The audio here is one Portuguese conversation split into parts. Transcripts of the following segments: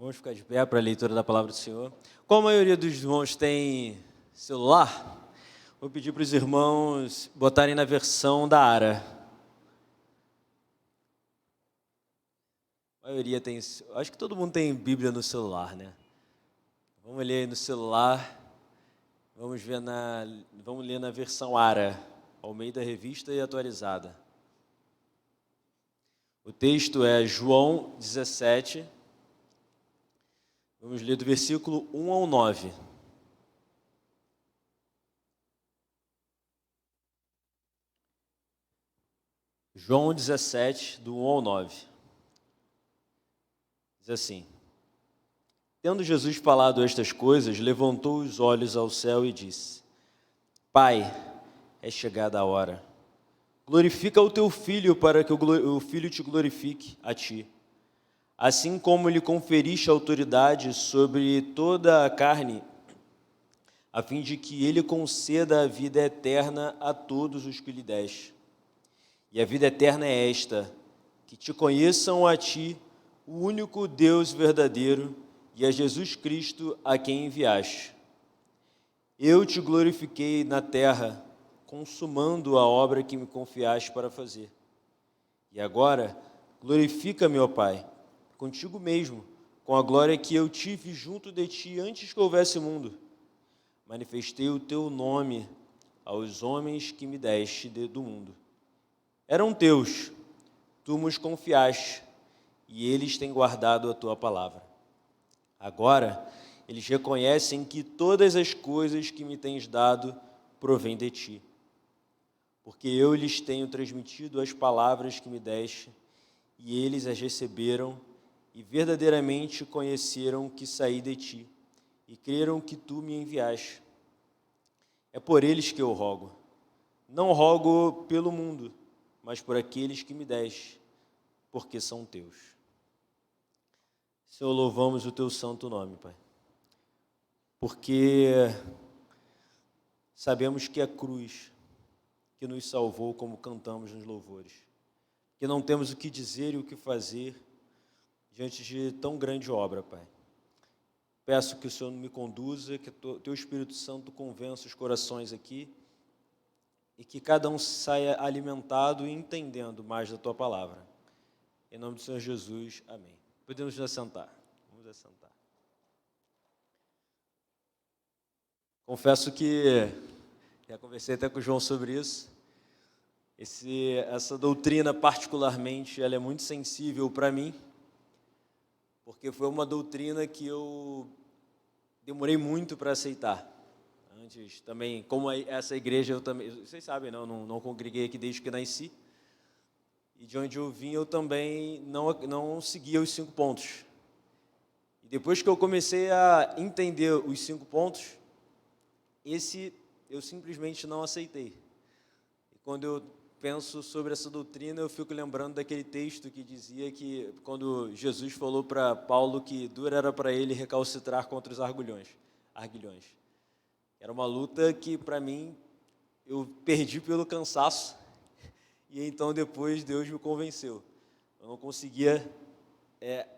Vamos ficar de pé para a leitura da palavra do Senhor. Como a maioria dos irmãos tem celular, vou pedir para os irmãos botarem na versão da ARA. A maioria tem, acho que todo mundo tem Bíblia no celular, né? Vamos ler aí no celular, vamos ler na versão ARA, Almeida Revista e Atualizada. O texto é João 17, vamos ler do versículo 1 ao 9. João 17, do 1 ao 9. Diz assim: Tendo Jesus falado estas coisas, levantou os olhos ao céu e disse: Pai, é chegada a hora. Glorifica o teu Filho, para que o Filho te glorifique a ti. Assim como lhe conferiste autoridade sobre toda a carne, a fim de que ele conceda a vida eterna a todos os que lhe deste. E a vida eterna é esta, que te conheçam a ti, o único Deus verdadeiro, e a Jesus Cristo a quem enviaste. Eu te glorifiquei na terra, consumando a obra que me confiaste para fazer. E agora, glorifica-me, ó Pai, contigo mesmo, com a glória que eu tive junto de ti antes que houvesse mundo. Manifestei o teu nome aos homens que me deste do mundo. Eram teus, tu nos confiaste, e eles têm guardado a tua palavra. Agora, eles reconhecem que todas as coisas que me tens dado provêm de ti. Porque eu lhes tenho transmitido as palavras que me deste, e eles as receberam, e verdadeiramente conheceram que saí de ti, e creram que tu me enviaste. É por eles que eu rogo. Não rogo pelo mundo, mas por aqueles que me deste, porque são teus. Senhor, louvamos o teu santo nome, Pai, porque sabemos que é a cruz que nos salvou, como cantamos nos louvores, que não temos o que dizer e o que fazer diante de tão grande obra, Pai. Peço que o Senhor me conduza, que o teu Espírito Santo convença os corações aqui e que cada um saia alimentado e entendendo mais da tua palavra. Em nome do Senhor Jesus, amém. Podemos nos assentar. Vamos assentar. Confesso que já conversei até com o João sobre isso. Essa doutrina, particularmente, ela é muito sensível para mim, porque foi uma doutrina que eu demorei muito para aceitar. Antes, também, como essa igreja, eu também, vocês sabem, não congreguei aqui desde que nasci, e de onde eu vim, eu também não seguia os 5 pontos. E depois que eu comecei a entender os 5 pontos, eu simplesmente não aceitei. E quando eu penso sobre essa doutrina, eu fico lembrando daquele texto que dizia que, quando Jesus falou para Paulo que dura era para ele recalcitrar contra os arguilhões. Era uma luta que, para mim, eu perdi pelo cansaço, e então depois Deus me convenceu. Eu não conseguia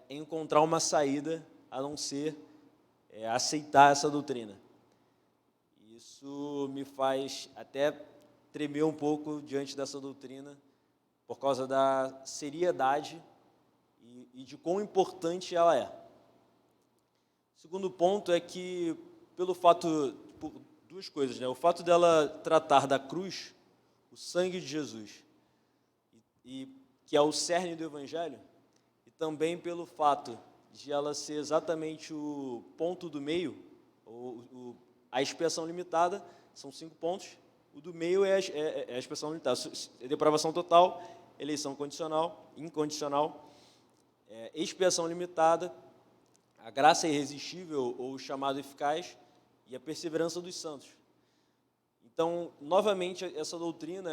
encontrar uma saída a não ser aceitar essa doutrina. Isso me faz até tremer um pouco diante dessa doutrina, por causa da seriedade e de quão importante ela é. O segundo ponto é que, por duas coisas, né? O fato dela tratar da cruz, o sangue de Jesus, e que é o cerne do Evangelho, e também pelo fato de ela ser exatamente o ponto do meio, a expiação limitada, são 5 pontos, o do meio é a expiação limitada, depravação total, eleição incondicional, expiação limitada, a graça irresistível ou o chamado eficaz e a perseverança dos santos. Então, novamente, essa doutrina,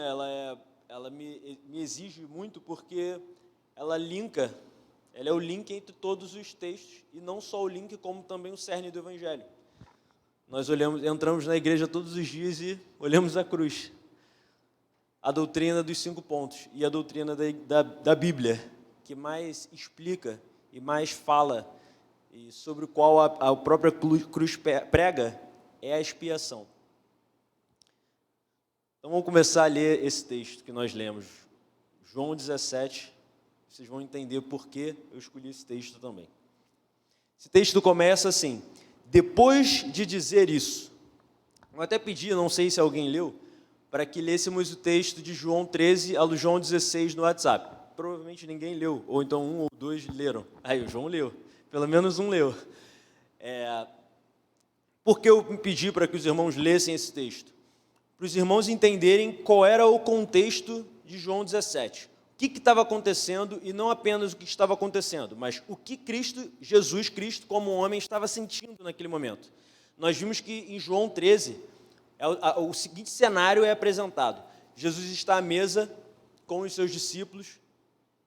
ela me exige muito, porque ela é o link entre todos os textos, e não só o link, como também o cerne do Evangelho. Nós entramos na igreja todos os dias e olhamos a cruz, a doutrina dos 5 pontos e a doutrina da Bíblia, que mais explica e mais fala e sobre o qual a própria cruz prega, é a expiação. Então vamos começar a ler esse texto que nós lemos, João 17, vocês vão entender por que eu escolhi esse texto também. Esse texto começa assim: depois de dizer isso, eu até pedi, não sei se alguém leu, para que lêssemos o texto de João 13 ao João 16 no WhatsApp. Provavelmente ninguém leu, ou então um ou dois leram. Aí o João leu, pelo menos um leu. Por que eu pedi para que os irmãos lessem esse texto? Para os irmãos entenderem qual era o contexto de João 17. O que estava acontecendo, e não apenas o que estava acontecendo, mas o que Jesus Cristo, como homem, estava sentindo naquele momento. Nós vimos que em João 13, o seguinte cenário é apresentado. Jesus está à mesa com os seus discípulos,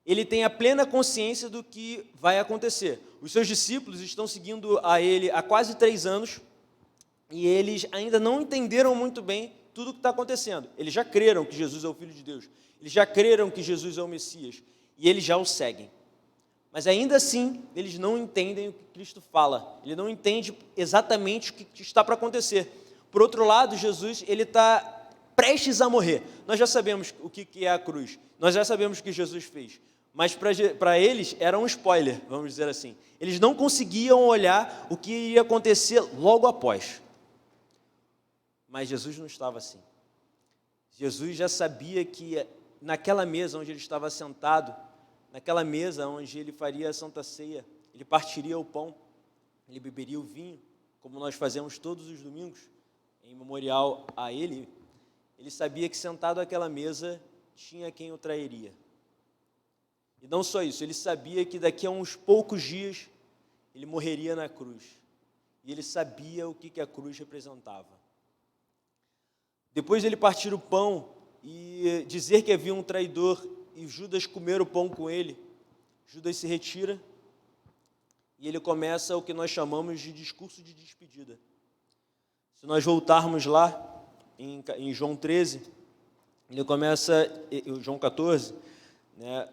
ele tem a plena consciência do que vai acontecer. Os seus discípulos estão seguindo a ele há quase 3 anos, e eles ainda não entenderam muito bem tudo o que está acontecendo. Eles já creram que Jesus é o Filho de Deus, eles já creram que Jesus é o Messias, e eles já o seguem. Mas ainda assim, eles não entendem o que Cristo fala, ele não entende exatamente o que está para acontecer. Por outro lado, Jesus, ele está prestes a morrer. Nós já sabemos o que é a cruz, nós já sabemos o que Jesus fez, mas para eles era um spoiler, vamos dizer assim. Eles não conseguiam olhar o que iria acontecer logo após. Mas Jesus não estava assim. Jesus já sabia que naquela mesa onde ele estava sentado, naquela mesa onde ele faria a Santa Ceia, ele partiria o pão, ele beberia o vinho, como nós fazemos todos os domingos, em memorial a ele. Ele sabia que sentado àquela mesa tinha quem o trairia. E não só isso, ele sabia que daqui a uns poucos dias ele morreria na cruz. E ele sabia o que a cruz representava. Depois de ele partir o pão e dizer que havia um traidor e Judas comer o pão com ele, Judas se retira e ele começa o que nós chamamos de discurso de despedida. Se nós voltarmos lá em João 13, ele começa, João 14, né,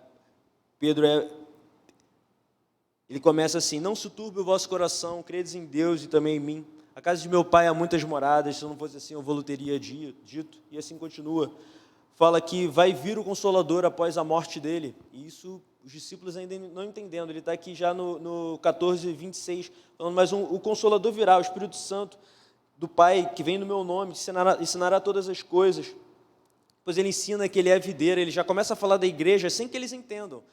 ele começa assim: não se turbe o vosso coração, credes em Deus e também em mim. A casa de meu pai há muitas moradas, se não fosse assim eu vou teria dito. E assim continua. Fala que vai vir o Consolador após a morte dele. E isso os discípulos ainda não entendendo. Ele está aqui já no 14, 26, falando, mas o Consolador virá, o Espírito Santo do Pai, que vem no meu nome, ensinará todas as coisas. Depois ele ensina que ele é a videira, ele já começa a falar da igreja sem que eles entendam.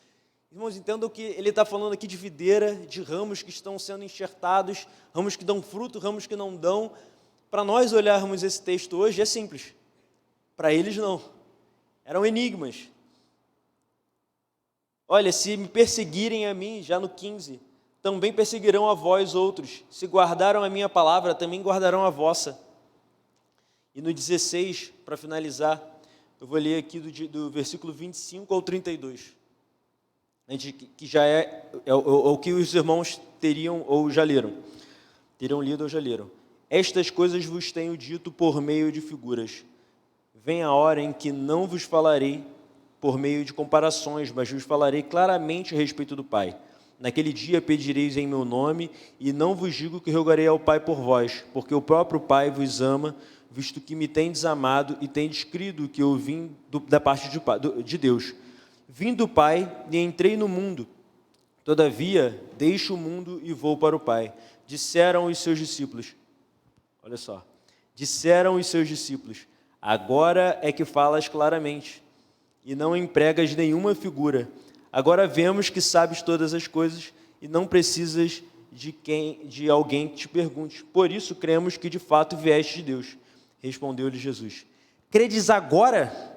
Irmãos, entendam que ele está falando aqui de videira, de ramos que estão sendo enxertados, ramos que dão fruto, ramos que não dão. Para nós olharmos esse texto hoje é simples. Para eles não. Eram enigmas. Olha, se me perseguirem a mim, já no 15, também perseguirão a vós outros. Se guardaram a minha palavra, também guardarão a vossa. E no 16, para finalizar, eu vou ler aqui do versículo 25 ao 32. Que já é o que os irmãos teriam ou já leram. Teriam lido ou já leram. Estas coisas vos tenho dito por meio de figuras. Vem a hora em que não vos falarei por meio de comparações, mas vos falarei claramente a respeito do Pai. Naquele dia pedireis em meu nome, e não vos digo que rogarei ao Pai por vós, porque o próprio Pai vos ama, visto que me tendes amado e tendes crido que eu vim da parte de Deus. Vim do Pai e entrei no mundo. Todavia, deixo o mundo e vou para o Pai. Disseram os seus discípulos. Olha só. Disseram os seus discípulos: agora é que falas claramente, e não empregas nenhuma figura. Agora vemos que sabes todas as coisas, e não precisas de alguém que te pergunte. Por isso cremos que de fato vieste de Deus. Respondeu-lhe Jesus: credes agora?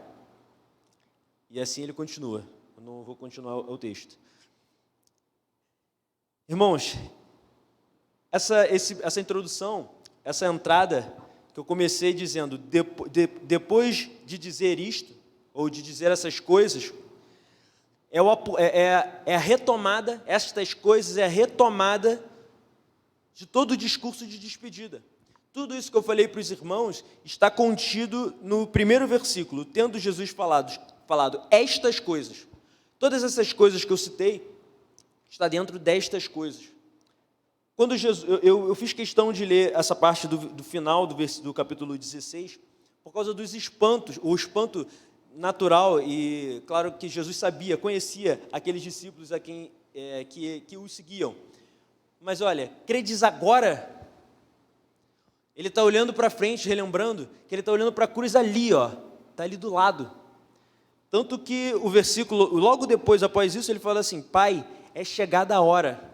E assim ele continua. Eu não vou continuar o texto. Irmãos, essa introdução, essa entrada que eu comecei dizendo, depois de dizer isto, ou de dizer essas coisas, é a retomada, estas coisas é a retomada de todo o discurso de despedida. Tudo isso que eu falei para os irmãos está contido no primeiro versículo, tendo Jesus falado estas coisas. Todas essas coisas que eu citei, está dentro destas coisas. Quando Jesus, eu fiz questão de ler essa parte do final do capítulo 16, por causa dos espantos, o espanto natural, e claro que Jesus sabia, conhecia aqueles discípulos a quem que o seguiam. Mas olha, credes agora? Ele está olhando para frente, relembrando que ele está olhando para a cruz ali, ó, está ali do lado. Tanto que o versículo, logo depois, após isso, ele fala assim: Pai, é chegada a hora.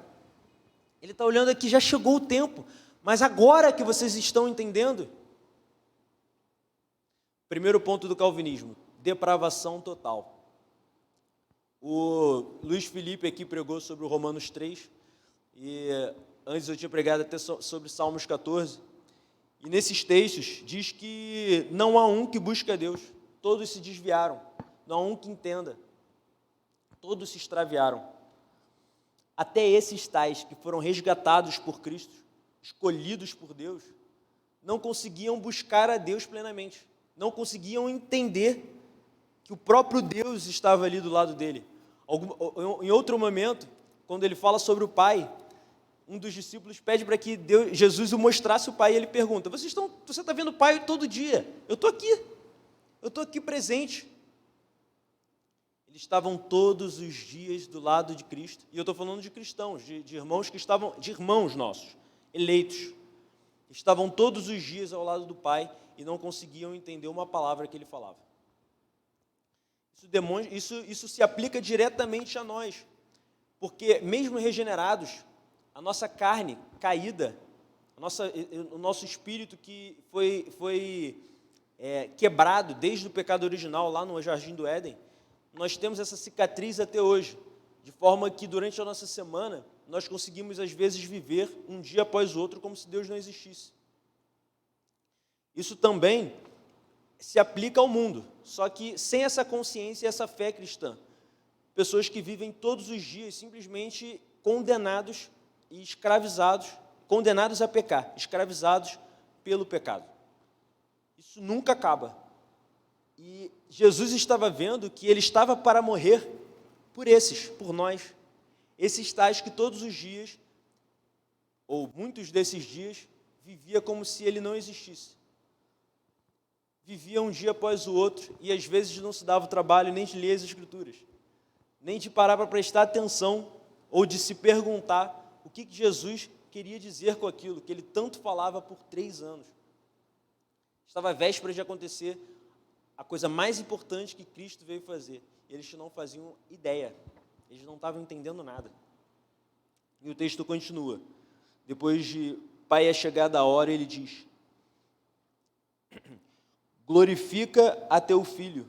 Ele está olhando aqui, já chegou o tempo, mas agora que vocês estão entendendo. Primeiro ponto do calvinismo: depravação total. O Luiz Felipe aqui pregou sobre o Romanos 3, e antes eu tinha pregado até sobre Salmos 14, e nesses textos diz que não há um que busque a Deus, todos se desviaram, não há um que entenda, todos se extraviaram. Até esses tais que foram resgatados por Cristo, escolhidos por Deus, não conseguiam buscar a Deus plenamente, não conseguiam entender que o próprio Deus estava ali do lado dele. Em outro momento, quando ele fala sobre o Pai, um dos discípulos pede para que Jesus o mostrasse o Pai, e ele pergunta: você está vendo o Pai todo dia? Eu estou aqui presente. Eles estavam todos os dias do lado de Cristo, e eu estou falando de cristãos, de irmãos que estavam, de irmãos nossos, eleitos, estavam todos os dias ao lado do Pai e não conseguiam entender uma palavra que ele falava. Isso se aplica diretamente a nós, porque mesmo regenerados, a nossa carne caída, o nosso espírito que foi quebrado desde o pecado original lá no Jardim do Éden, nós temos essa cicatriz até hoje, de forma que durante a nossa semana nós conseguimos às vezes viver um dia após o outro como se Deus não existisse. Isso também se aplica ao mundo, só que sem essa consciência e essa fé cristã. Pessoas que vivem todos os dias simplesmente condenados e escravizados, condenados a pecar, escravizados pelo pecado. Isso nunca acaba. E Jesus estava vendo que ele estava para morrer por nós. Esses tais que todos os dias, ou muitos desses dias, vivia como se ele não existisse. Vivia um dia após o outro, e às vezes não se dava o trabalho nem de ler as Escrituras, nem de parar para prestar atenção, ou de se perguntar o que Jesus queria dizer com aquilo, que ele tanto falava por 3 anos. Estava à véspera de acontecer a coisa mais importante que Cristo veio fazer. Eles não faziam ideia, eles não estavam entendendo nada. E o texto continua. Depois de Pai, é chegada a hora, ele diz: glorifica a teu filho,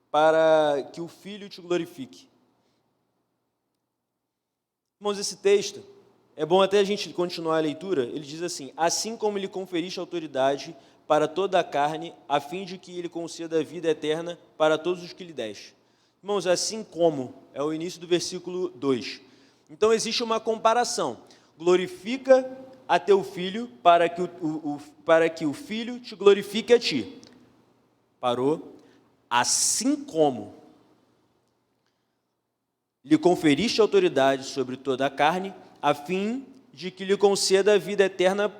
para que o filho te glorifique. Irmãos, esse texto, é bom até a gente continuar a leitura, ele diz assim: assim como lhe conferiste autoridade para toda a carne, a fim de que ele conceda a vida eterna para todos os que lhe deste. Irmãos, assim como, é o início do versículo 2. Então existe uma comparação. Glorifica a teu filho para que o filho te glorifique a ti. Parou. Assim como lhe conferiste autoridade sobre toda a carne, a fim de que lhe conceda a vida eterna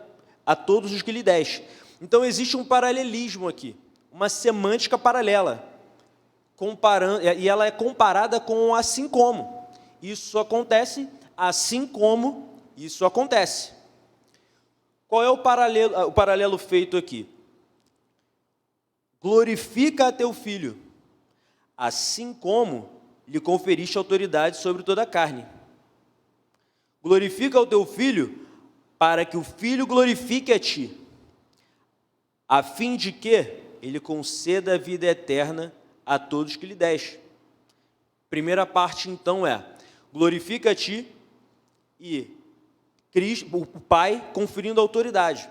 a todos os que lhe deste. Então existe um paralelismo aqui, uma semântica paralela, e ela é comparada com assim como. Isso acontece, assim como isso acontece. Qual é o paralelo feito aqui? Glorifica a teu filho, assim como lhe conferiste autoridade sobre toda a carne. Glorifica o teu filho, para que o filho glorifique a ti, a fim de que ele conceda a vida eterna a todos que lhe deste. Primeira parte, então, glorifica a ti e Cristo, o Pai conferindo autoridade.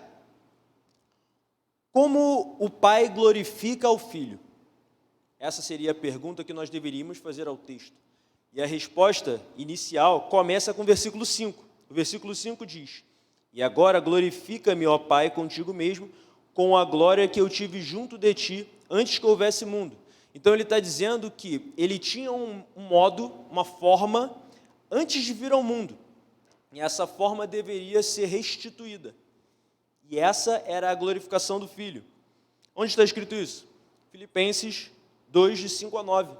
Como o Pai glorifica ao Filho? Essa seria a pergunta que nós deveríamos fazer ao texto. E a resposta inicial começa com o versículo 5. O versículo 5 diz: e agora glorifica-me, ó Pai, contigo mesmo, com a glória que eu tive junto de ti, antes que houvesse mundo. Então ele está dizendo que ele tinha um modo, uma forma, antes de vir ao mundo. E essa forma deveria ser restituída. E essa era a glorificação do Filho. Onde está escrito isso? Filipenses 2, de 5 a 9.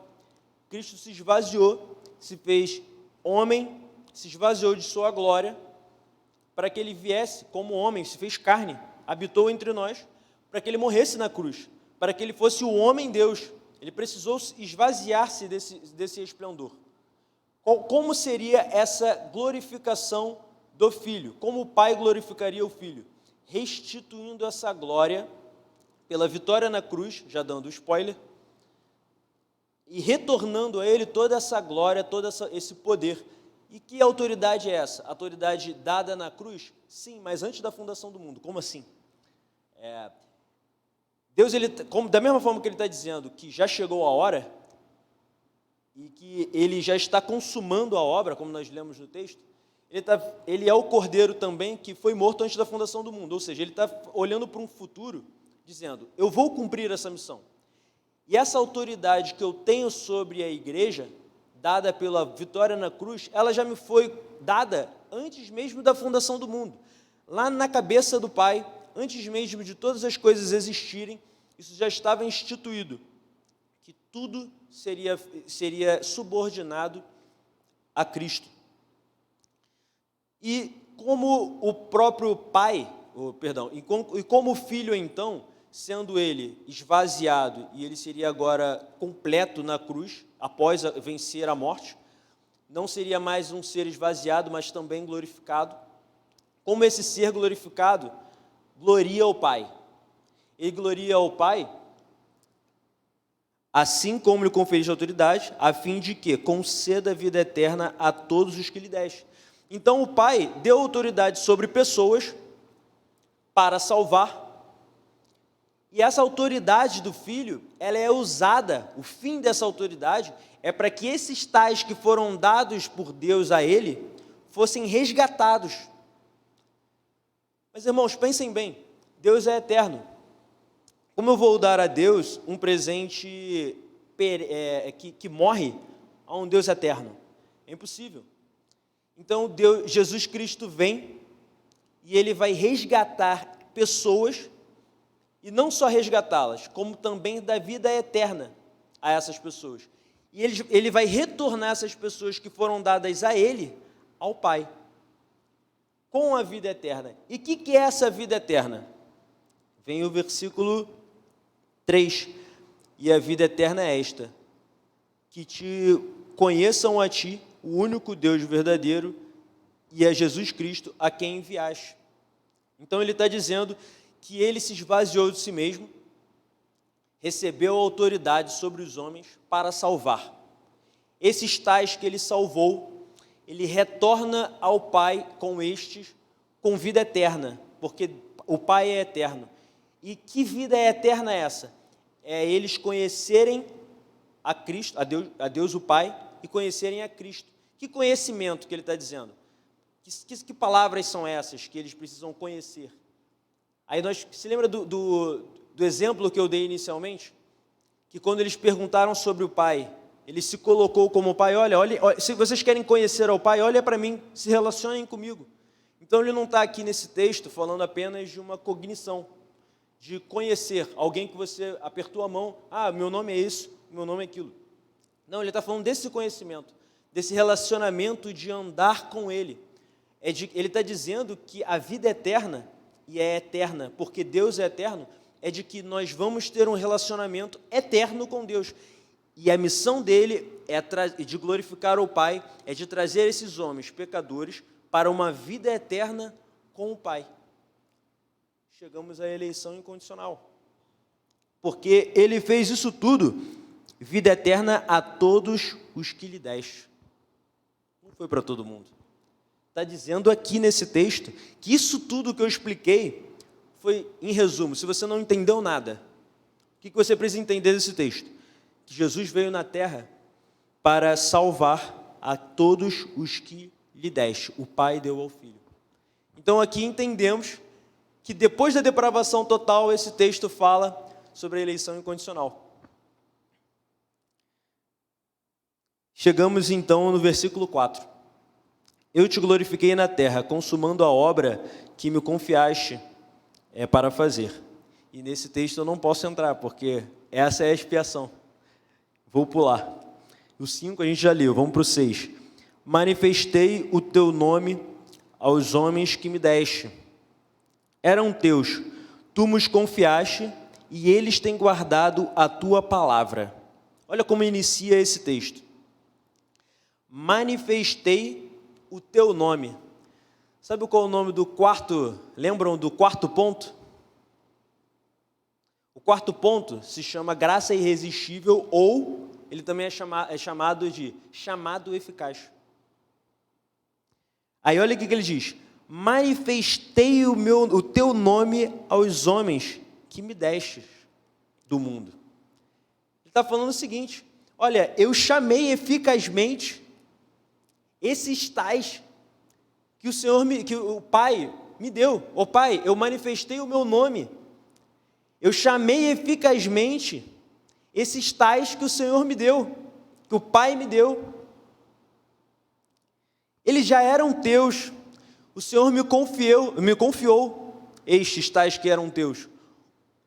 Cristo se esvaziou, se fez homem, se esvaziou de sua glória, para que ele viesse como homem, se fez carne, habitou entre nós, para que ele morresse na cruz, para que ele fosse o homem Deus. Ele precisou esvaziar-se desse esplendor. Como seria essa glorificação do Filho? Como o Pai glorificaria o Filho? Restituindo essa glória pela vitória na cruz, já dando spoiler, e retornando a ele toda essa glória, todo esse poder. E que autoridade é essa? Autoridade dada na cruz? Sim, mas antes da fundação do mundo. Como assim? Deus, da mesma forma que ele está dizendo que já chegou a hora, e que ele já está consumando a obra, como nós lemos no texto, ele é o Cordeiro também que foi morto antes da fundação do mundo. Ou seja, ele está olhando para um futuro, dizendo, eu vou cumprir essa missão. E essa autoridade que eu tenho sobre a igreja, dada pela vitória na cruz, ela já me foi dada antes mesmo da fundação do mundo. Lá na cabeça do Pai, antes mesmo de todas as coisas existirem, isso já estava instituído, que tudo seria subordinado a Cristo. E como o próprio Pai, e como o Filho então, sendo ele esvaziado, e ele seria agora completo na cruz, após vencer a morte, não seria mais um ser esvaziado, mas também glorificado. Como esse ser glorificado gloria ao Pai. Ele gloria ao Pai, assim como lhe conferiste autoridade, a fim de que conceda a vida eterna a todos os que lhe deste. Então o Pai deu autoridade sobre pessoas para salvar, e essa autoridade do Filho, ela é usada, o fim dessa autoridade é para que esses tais que foram dados por Deus a ele, fossem resgatados. Mas irmãos, pensem bem, Deus é eterno. Como eu vou dar a Deus um presente que morre a um Deus eterno? É impossível. Então Jesus Cristo vem e ele vai resgatar pessoas, e não só resgatá-las, como também dar vida eterna a essas pessoas. E ele vai retornar essas pessoas que foram dadas a ele, ao Pai, com a vida eterna. E o que é essa vida eterna? Vem o versículo 3. E a vida eterna é esta, que te conheçam a ti, o único Deus verdadeiro, e a Jesus Cristo, a quem enviaste. Então ele está dizendo que ele se esvaziou de si mesmo, recebeu autoridade sobre os homens para salvar. Esses tais que ele salvou, ele retorna ao Pai com estes, com vida eterna, porque o Pai é eterno. E que vida eterna é essa? É eles conhecerem a Cristo, a Deus o Pai, e conhecerem a Cristo. Que conhecimento que ele está dizendo? Que palavras são essas que eles precisam conhecer? Aí se lembra do exemplo que eu dei inicialmente? Que quando eles perguntaram sobre o Pai, ele se colocou como Pai, olha, se vocês querem conhecer ao Pai, olha para mim, se relacionem comigo. Então ele não está aqui nesse texto falando apenas de uma cognição, de conhecer alguém que você apertou a mão, meu nome é isso, meu nome é aquilo. Não, ele está falando desse conhecimento, desse relacionamento de andar com ele. Ele está dizendo que a vida eterna, e é eterna, porque Deus é eterno, é de que nós vamos ter um relacionamento eterno com Deus. E a missão dele é de glorificar o Pai, é de trazer esses homens pecadores para uma vida eterna com o Pai. Chegamos à eleição incondicional. Porque ele fez isso tudo, vida eterna a todos os que lhe deste. Não foi para todo mundo. Está dizendo aqui nesse texto que isso tudo que eu expliquei foi, em resumo, se você não entendeu nada, o que você precisa entender desse texto? Que Jesus veio na terra para salvar a todos os que lhe deste. O Pai deu ao Filho. Então aqui entendemos que depois da depravação total, esse texto fala sobre a eleição incondicional. Chegamos então no versículo 4. eu te glorifiquei na terra, consumando a obra que me confiaste para fazer. E nesse texto eu não posso entrar, porque essa é a expiação. Vou pular. O 5 a gente já leu, vamos para o 6. Manifestei o teu nome aos homens que me deste. Eram teus, tu nos confiaste, e eles têm guardado a tua palavra. Olha como inicia esse texto. Manifestei o teu nome. Sabe qual é o nome do quarto? Lembram do quarto ponto? O quarto ponto se chama graça irresistível, ou ele também é chamado de chamado eficaz. Aí olha o que ele diz. Manifestei o teu nome aos homens que me destes do mundo. Ele está falando o seguinte, olha, eu chamei eficazmente esses tais que o Pai me deu. Ô Pai, eu manifestei o meu nome. Eu chamei eficazmente esses tais que o Senhor me deu, que o Pai me deu. Eles já eram teus. O Senhor me confiou estes tais que eram teus.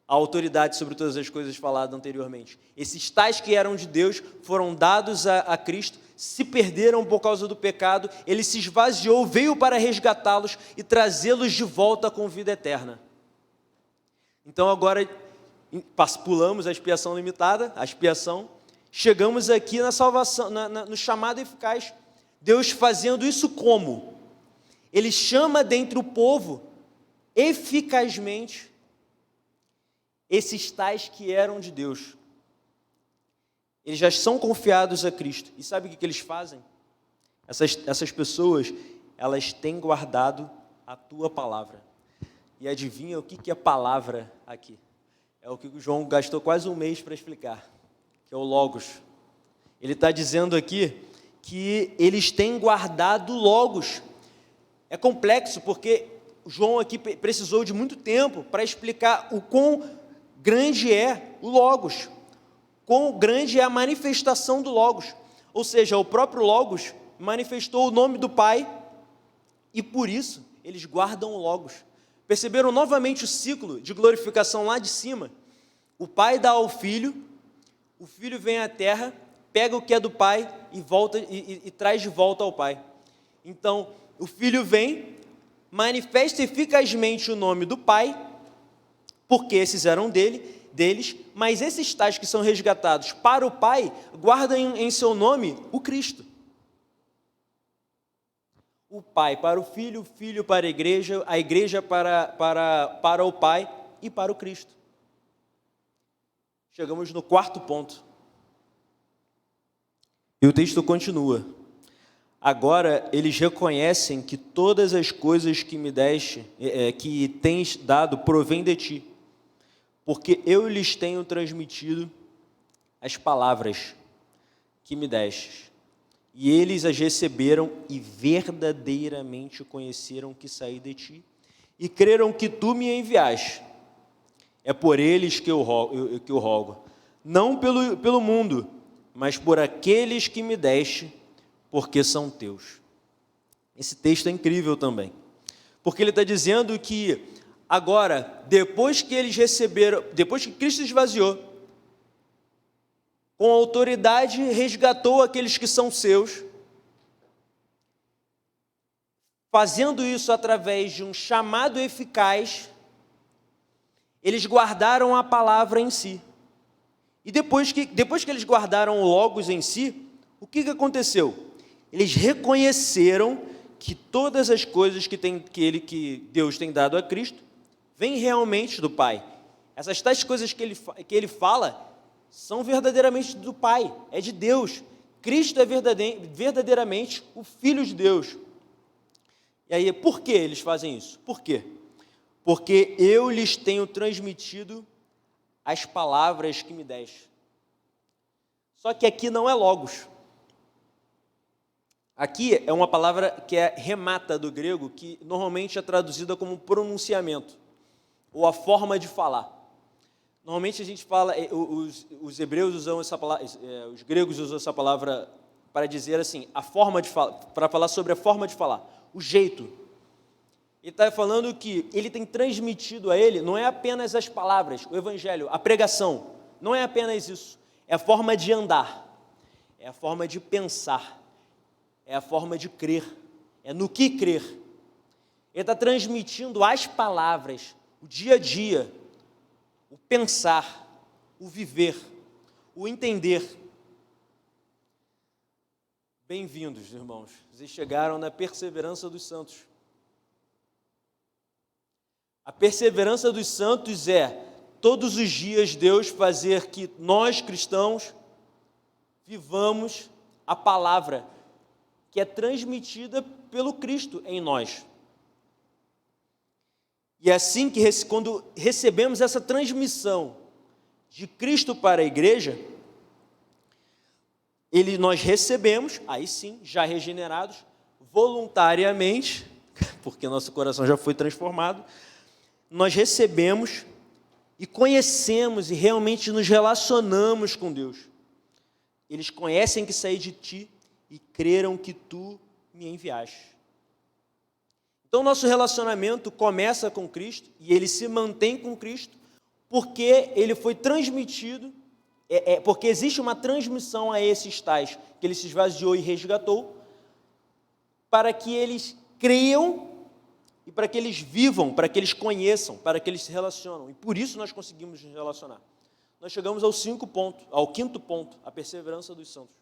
A autoridade sobre todas as coisas faladas anteriormente. Esses tais que eram de Deus foram dados a Cristo, se perderam por causa do pecado, ele se esvaziou, veio para resgatá-los e trazê-los de volta com vida eterna. Então agora pulamos a expiação limitada, a expiação, chegamos aqui na salvação, no chamado eficaz. Deus fazendo isso como? Ele chama dentre o povo eficazmente esses tais que eram de Deus. Eles já são confiados a Cristo. E sabe o que eles fazem? Essas pessoas, elas têm guardado a tua palavra. E adivinha o que é palavra aqui? É o que o João gastou quase um mês para explicar, que é o Logos. Ele está dizendo aqui que eles têm guardado Logos. É complexo, porque João aqui precisou de muito tempo para explicar o quão grande é o Logos, quão grande é a manifestação do Logos. Ou seja, o próprio Logos manifestou o nome do Pai, e por isso eles guardam o Logos. Perceberam novamente o ciclo de glorificação lá de cima? O Pai dá ao Filho, o Filho vem à terra, pega o que é do Pai e volta e traz de volta ao Pai. Então, o Filho vem, manifesta eficazmente o nome do Pai, porque esses eram deles, mas esses tais que são resgatados para o Pai, guardam em seu nome o Cristo. O Pai para o Filho para a Igreja para o Pai e para o Cristo. Chegamos no quarto ponto. E o texto continua. Agora eles reconhecem que todas as coisas que me deste, que tens dado, provém de ti, porque eu lhes tenho transmitido as palavras que me destes. E eles as receberam e verdadeiramente conheceram que saí de ti e creram que tu me enviaste. É por eles que eu rogo, não pelo mundo, mas por aqueles que me deste, porque são teus. Esse texto é incrível também, porque ele está dizendo que agora, depois que eles receberam, depois que Cristo esvaziou, com autoridade resgatou aqueles que são seus, fazendo isso através de um chamado eficaz, eles guardaram a palavra em si. E depois que eles guardaram o Logos em si, o que aconteceu? Eles reconheceram que todas as coisas que Deus tem dado a Cristo vêm realmente do Pai. Essas tais coisas que ele fala são verdadeiramente do Pai, é de Deus. Cristo é verdadeiramente o Filho de Deus. E aí, por que eles fazem isso? Por quê? Porque eu lhes tenho transmitido as palavras que me deste. Só que aqui não é Logos. Aqui é uma palavra que é remata do grego, que normalmente é traduzida como pronunciamento, ou a forma de falar. Normalmente a gente fala, os hebreus usam essa palavra, os gregos usam essa palavra para dizer assim, a forma de falar, para falar sobre a forma de falar, o jeito. Ele está falando que ele tem transmitido a ele, não é apenas as palavras, o evangelho, a pregação, não é apenas isso, é a forma de andar, é a forma de pensar, é a forma de crer, é no que crer. Ele está transmitindo as palavras, o dia a dia, o pensar, o viver, o entender. Bem-vindos, irmãos. Vocês chegaram na perseverança dos santos. A perseverança dos santos é, todos os dias, Deus fazer que nós, cristãos, vivamos a palavra que é transmitida pelo Cristo em nós. E é assim que, quando recebemos essa transmissão de Cristo para a igreja, nós recebemos, aí sim, já regenerados, voluntariamente, porque nosso coração já foi transformado, nós recebemos e conhecemos e realmente nos relacionamos com Deus. Eles conhecem que saí de ti e creram que tu me enviaste. Então, nosso relacionamento começa com Cristo e ele se mantém com Cristo porque ele foi transmitido, porque existe uma transmissão a esses tais que ele se esvaziou e resgatou, para que eles creiam e para que eles vivam, para que eles conheçam, para que eles se relacionam. E por isso nós conseguimos nos relacionar. Nós chegamos ao quinto ponto, a perseverança dos santos.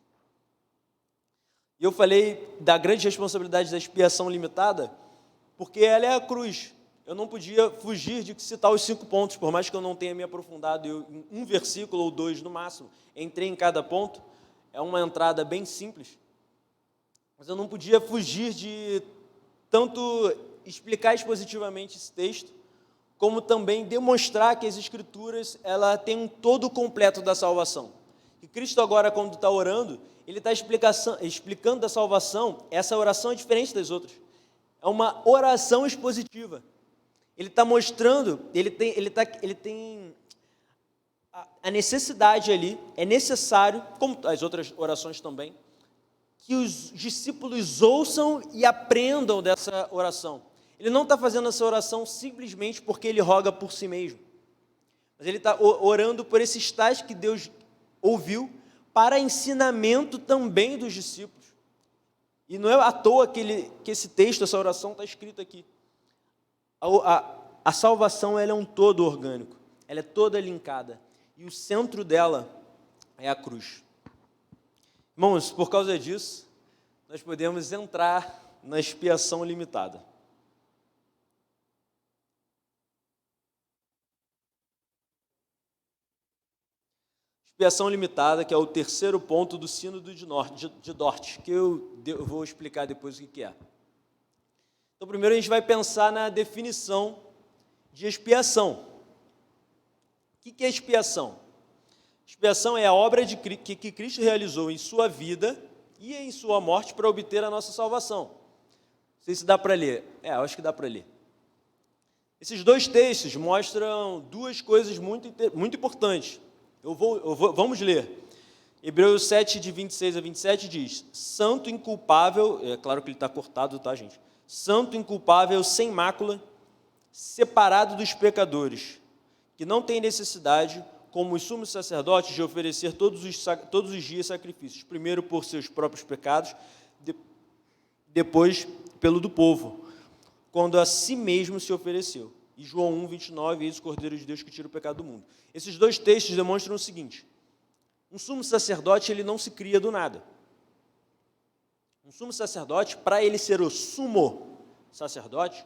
E eu falei da grande responsabilidade da expiação limitada, porque ela é a cruz. Eu não podia fugir de citar os 5 pontos, por mais que eu não tenha me aprofundado em um versículo ou 2 no máximo, entrei em cada ponto, é uma entrada bem simples, mas eu não podia fugir de tanto explicar expositivamente esse texto, como também demonstrar que as Escrituras ela tem um todo completo da salvação. E Cristo agora, quando está orando, ele está explicando da salvação, essa oração é diferente das outras. É uma oração expositiva. Ele está mostrando, ele tem a necessidade ali, é necessário, como as outras orações também, que os discípulos ouçam e aprendam dessa oração. Ele não está fazendo essa oração simplesmente porque ele roga por si mesmo, mas ele está orando por esses tais que Deus ouviu para ensinamento também dos discípulos. E não é à toa que esse texto, essa oração está escrita aqui. A salvação ela é um todo orgânico, ela é toda linkada, e o centro dela é a cruz. Irmãos, por causa disso, nós podemos entrar na expiação limitada. Expiação limitada, que é o terceiro ponto do Sínodo de Dort, que eu vou explicar depois o que é. Então, primeiro a gente vai pensar na definição de expiação. O que é expiação? Expiação é a obra que Cristo realizou em sua vida e em sua morte para obter a nossa salvação. Não sei se dá para ler. Eu acho que dá para ler. Esses 2 textos mostram 2 coisas muito importantes. Vamos ler. Hebreus 7, de 26 a 27 diz: santo, inculpável, é claro que ele está cortado, tá, gente? Santo, inculpável, sem mácula, separado dos pecadores, que não tem necessidade, como os sumos sacerdotes, de oferecer todos os dias sacrifícios, primeiro por seus próprios pecados, depois pelo do povo, quando a si mesmo se ofereceu. E João 1, 29, eis o Cordeiro de Deus que tira o pecado do mundo. Esses 2 textos demonstram o seguinte: um sumo sacerdote ele não se cria do nada. Um sumo sacerdote, para ele ser o sumo sacerdote,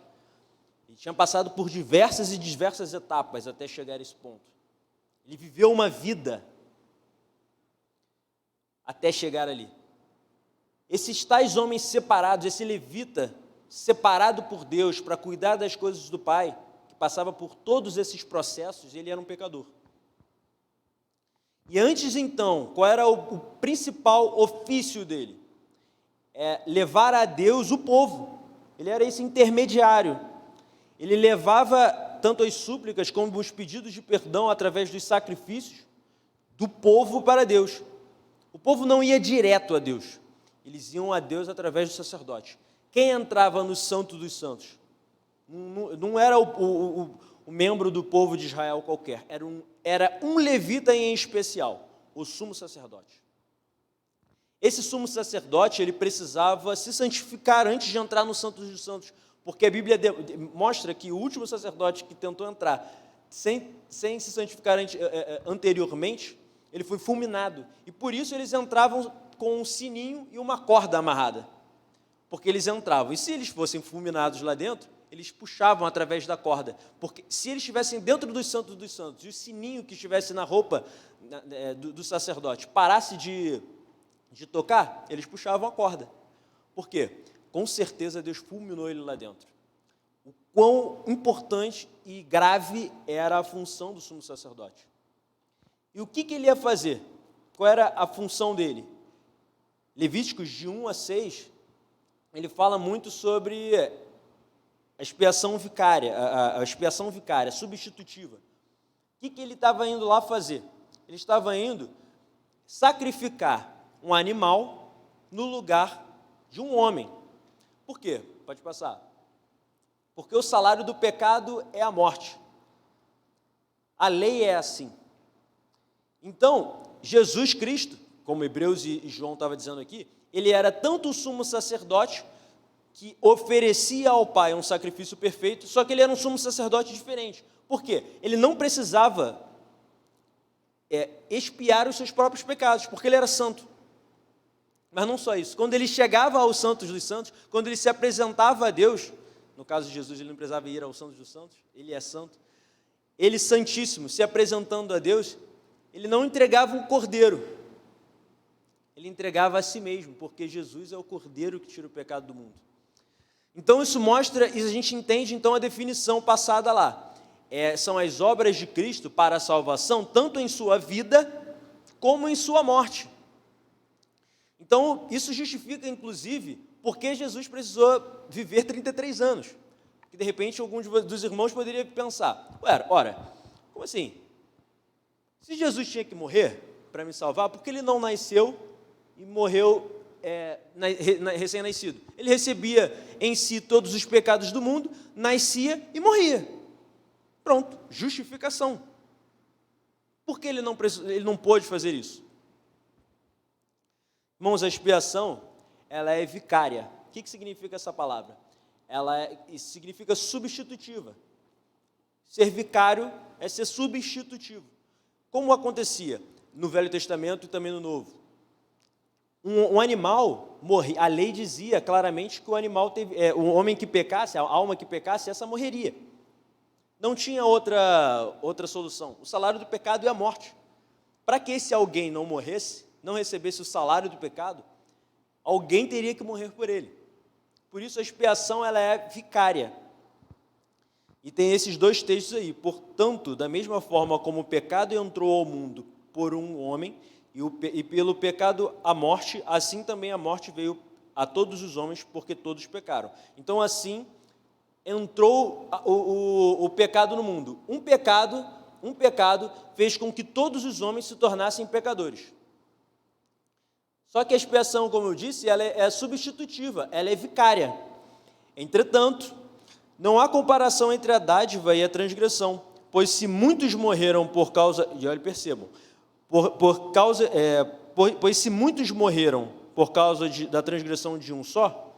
ele tinha passado por diversas e diversas etapas até chegar a esse ponto. Ele viveu uma vida até chegar ali. Esses tais homens separados, esse levita separado por Deus para cuidar das coisas do Pai, que passava por todos esses processos, ele era um pecador. E antes então, qual era o principal ofício dele? Levar a Deus o povo. Ele era esse intermediário. Ele levava tanto as súplicas como os pedidos de perdão através dos sacrifícios do povo para Deus. O povo não ia direto a Deus. Eles iam a Deus através do sacerdote. Quem entrava no Santo dos Santos? Não era o membro do povo de Israel qualquer, era um levita em especial, o sumo sacerdote. Esse sumo sacerdote, ele precisava se santificar antes de entrar no Santo dos Santos, porque a Bíblia mostra que o último sacerdote que tentou entrar sem se santificar anteriormente, ele foi fulminado. E por isso eles entravam com um sininho e uma corda amarrada, porque eles entravam. E se eles fossem fulminados lá dentro, eles puxavam através da corda, porque se eles estivessem dentro dos santos, e o sininho que estivesse na roupa do sacerdote parasse de tocar, eles puxavam a corda. Por quê? Com certeza Deus fulminou ele lá dentro. O quão importante e grave era a função do sumo sacerdote. E o que ele ia fazer? Qual era a função dele? Levíticos de 1 a 6, ele fala muito sobre a expiação vicária, a expiação vicária, substitutiva. O que ele estava indo lá fazer? Ele estava indo sacrificar um animal no lugar de um homem. Por quê? Pode passar. Porque o salário do pecado é a morte. A lei é assim. Então, Jesus Cristo, como Hebreus e João estavam dizendo aqui, ele era tanto o sumo sacerdote que oferecia ao Pai um sacrifício perfeito, só que ele era um sumo sacerdote diferente. Por quê? Ele não precisava expiar os seus próprios pecados, porque ele era santo. Mas não só isso, quando ele chegava aos santos dos santos, quando ele se apresentava a Deus, no caso de Jesus, ele não precisava ir aos santos dos santos, ele é santo, ele santíssimo, se apresentando a Deus, ele não entregava um cordeiro, ele entregava a si mesmo, porque Jesus é o cordeiro que tira o pecado do mundo. Então isso mostra, e a gente entende então a definição passada lá, são as obras de Cristo para a salvação, tanto em sua vida, como em sua morte. Então, isso justifica, inclusive, porque Jesus precisou viver 33 anos. Que, de repente, alguns dos irmãos poderiam pensar, ora, como assim? Se Jesus tinha que morrer para me salvar, por que ele não nasceu e morreu recém-nascido? Ele recebia em si todos os pecados do mundo, nascia e morria. Pronto, justificação. Por que ele não pôde fazer isso? Irmãos, a expiação, ela é vicária. O que significa essa palavra? Significa substitutiva. Ser vicário é ser substitutivo. Como acontecia no Velho Testamento e também no Novo? Um animal morria. A lei dizia claramente que o animal o homem que pecasse, a alma que pecasse, essa morreria. Não tinha outra solução. O salário do pecado é a morte. Para que esse alguém não morresse, não recebesse o salário do pecado, alguém teria que morrer por ele. Por isso a expiação ela é vicária. E tem esses dois textos aí. Portanto, da mesma forma como o pecado entrou ao mundo por um homem, e pelo pecado a morte, assim também a morte veio a todos os homens, porque todos pecaram. Então, assim, entrou o pecado no mundo. Um pecado fez com que todos os homens se tornassem pecadores. Só que a expiação, como eu disse, ela é substitutiva, ela é vicária. Entretanto, não há comparação entre a dádiva e a transgressão, pois se muitos morreram por causa... E olha, percebam. Pois se muitos morreram por causa da transgressão de um só,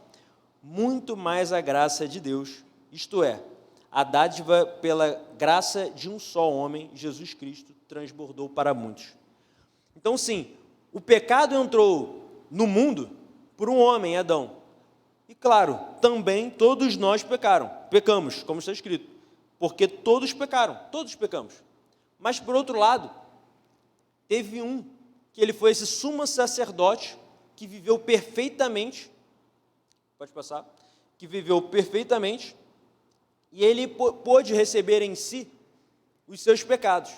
muito mais a graça de Deus, isto é, a dádiva pela graça de um só homem, Jesus Cristo, transbordou para muitos. Então, sim, o pecado entrou no mundo por um homem, Adão. E, claro, também todos nós pecamos, como está escrito, porque todos pecaram, todos pecamos. Mas, por outro lado, teve um, que ele foi esse sumo sacerdote, que viveu perfeitamente, pode passar, que viveu perfeitamente, e ele pôde receber em si os seus pecados.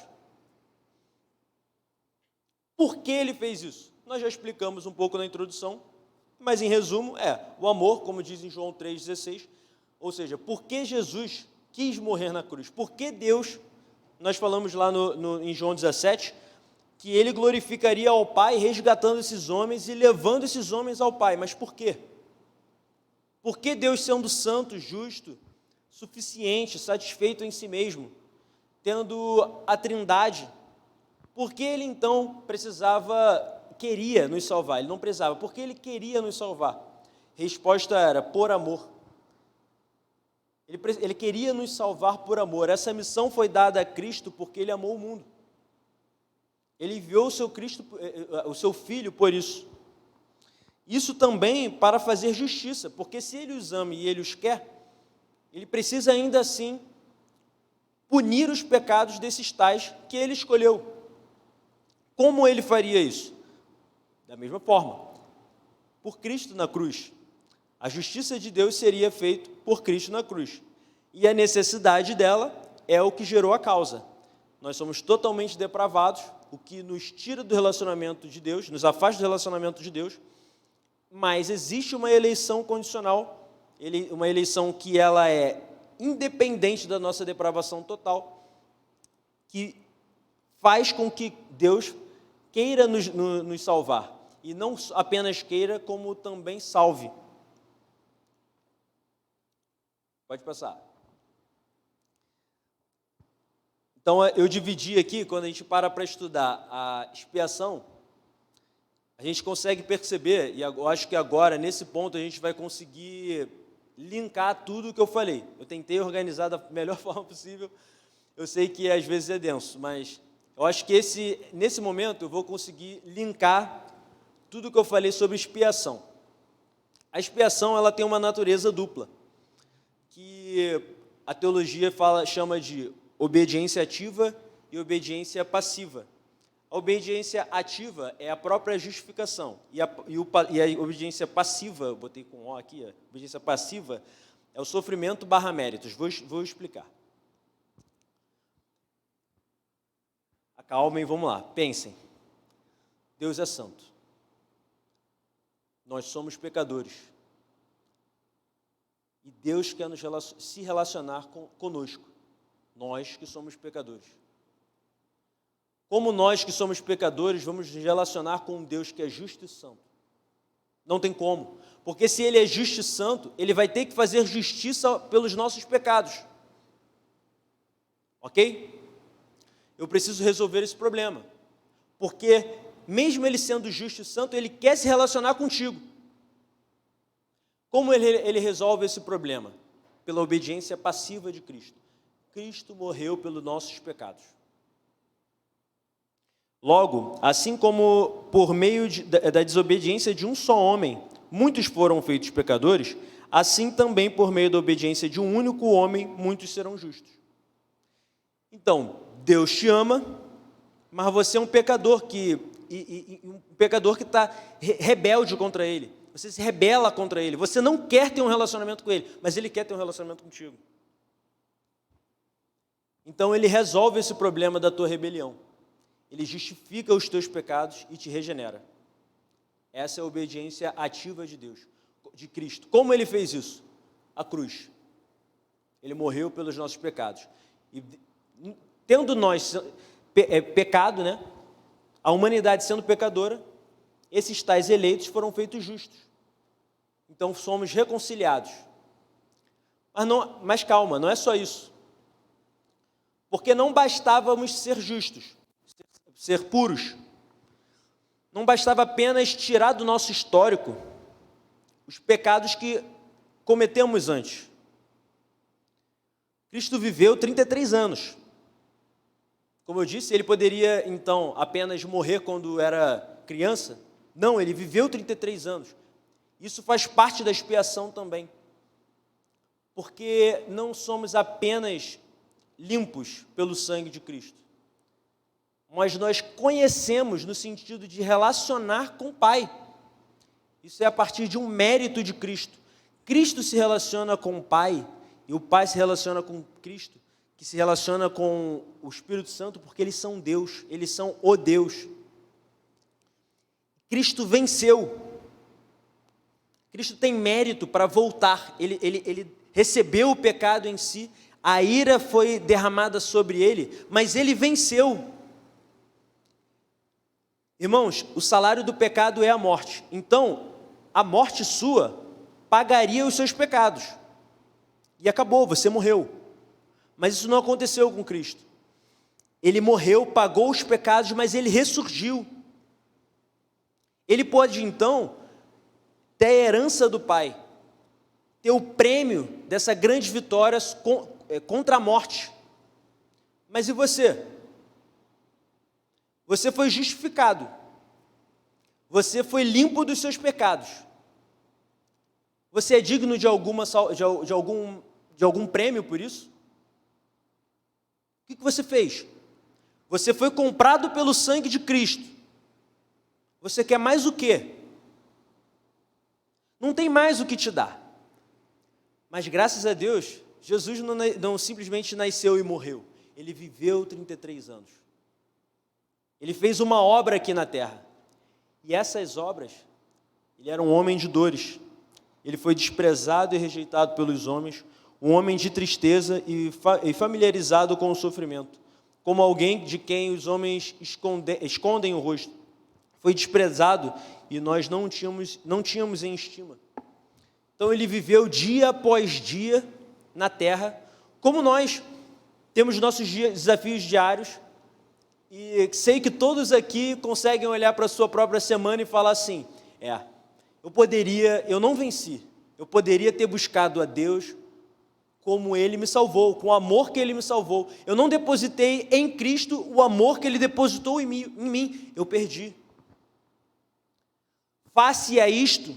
Por que ele fez isso? Nós já explicamos um pouco na introdução, mas em resumo o amor, como diz em João 3,16, ou seja, por que Jesus quis morrer na cruz? Por que Deus, nós falamos lá em João 17, que ele glorificaria ao Pai, resgatando esses homens e levando esses homens ao Pai. Mas por quê? Por que Deus, sendo santo, justo, suficiente, satisfeito em si mesmo, tendo a Trindade, por que ele então queria nos salvar? Ele não precisava, porque ele queria nos salvar. Resposta era, por amor. Ele queria nos salvar por amor. Essa missão foi dada a Cristo porque ele amou o mundo. Ele enviou o seu Filho por isso. Isso também para fazer justiça, porque se ele os ama e ele os quer, ele precisa ainda assim punir os pecados desses tais que ele escolheu. Como ele faria isso? Da mesma forma, por Cristo na cruz. A justiça de Deus seria feita por Cristo na cruz. E a necessidade dela é o que gerou a causa. Nós somos totalmente depravados, o que nos tira do relacionamento de Deus, nos afasta do relacionamento de Deus, mas existe uma eleição condicional, uma eleição que ela é independente da nossa depravação total, que faz com que Deus queira nos salvar, e não apenas queira, como também salve. Pode passar. Então, eu dividi aqui, quando a gente para estudar a expiação, a gente consegue perceber, e eu acho que agora, nesse ponto, a gente vai conseguir linkar tudo o que eu falei. Eu tentei organizar da melhor forma possível, eu sei que às vezes é denso, mas eu acho que nesse momento eu vou conseguir linkar tudo o que eu falei sobre expiação. A expiação, ela tem uma natureza dupla, que a teologia chama de obediência ativa e obediência passiva. A obediência ativa é a própria justificação, e a obediência passiva, eu botei com O aqui, a obediência passiva é o sofrimento / méritos. Vou explicar. Acalmem, vamos lá, pensem. Deus é santo. Nós somos pecadores. E Deus quer se relacionar conosco, nós que somos pecadores. Como nós que somos pecadores, vamos nos relacionar com um Deus que é justo e santo? Não tem como, porque se Ele é justo e santo, Ele vai ter que fazer justiça pelos nossos pecados. Ok? Eu preciso resolver esse problema, porque mesmo Ele sendo justo e santo, Ele quer se relacionar contigo. Como ele resolve esse problema? Pela obediência passiva de Cristo. Cristo morreu pelos nossos pecados. Logo, assim como por meio da desobediência de um só homem, muitos foram feitos pecadores, assim também por meio da obediência de um único homem, muitos serão justos. Então, Deus te ama, mas você é um pecador um pecador que está rebelde contra Ele. Você se rebela contra Ele. Você não quer ter um relacionamento com Ele, mas Ele quer ter um relacionamento contigo. Então, Ele resolve esse problema da tua rebelião. Ele justifica os teus pecados e te regenera. Essa é a obediência ativa de Deus, de Cristo. Como Ele fez isso? A cruz. Ele morreu pelos nossos pecados. E tendo nós pecado, né? A humanidade sendo pecadora, esses tais eleitos foram feitos justos. Então, somos reconciliados. Mas calma, não é só isso. Porque não bastávamos ser justos, ser puros. Não bastava apenas tirar do nosso histórico os pecados que cometemos antes. Cristo viveu 33 anos. Como eu disse, Ele poderia, então, apenas morrer quando era criança. Não, Ele viveu 33 anos. Isso faz parte da expiação também. Porque não somos apenas limpos pelo sangue de Cristo, mas nós conhecemos no sentido de relacionar com o Pai. Isso é a partir de um mérito de Cristo. Cristo se relaciona com o Pai, e o Pai se relaciona com Cristo, que se relaciona com o Espírito Santo, porque eles são Deus, eles são o Deus. Cristo venceu. Cristo tem mérito para voltar. Ele recebeu o pecado em si, a ira foi derramada sobre Ele, mas Ele venceu. Irmãos, o salário do pecado é a morte. Então, a morte sua pagaria os seus pecados. E acabou, você morreu. Mas isso não aconteceu com Cristo. Ele morreu, pagou os pecados, mas ele ressurgiu. Ele pode, então, ter a herança do Pai, ter o prêmio dessa grande vitória contra a morte. Mas e você? Você foi justificado. Você foi limpo dos seus pecados. Você é digno de algum prêmio por isso? O que você fez? Você foi comprado pelo sangue de Cristo. Você quer mais o quê? Não tem mais o que te dar. Mas graças a Deus, Jesus não simplesmente nasceu e morreu. Ele viveu 33 anos. Ele fez uma obra aqui na terra. E essas obras, ele era um homem de dores. Ele foi desprezado e rejeitado pelos homens, um homem de tristeza e familiarizado com o sofrimento, como alguém de quem os homens escondem o rosto. Foi desprezado e nós não tínhamos em estima. Então ele viveu dia após dia na terra, como nós temos nossos desafios diários, e sei que todos aqui conseguem olhar para a sua própria semana e falar assim, eu não venci, eu poderia ter buscado a Deus como Ele me salvou, com o amor que Ele me salvou. Eu não depositei em Cristo o amor que Ele depositou em mim, eu perdi. Face a isto,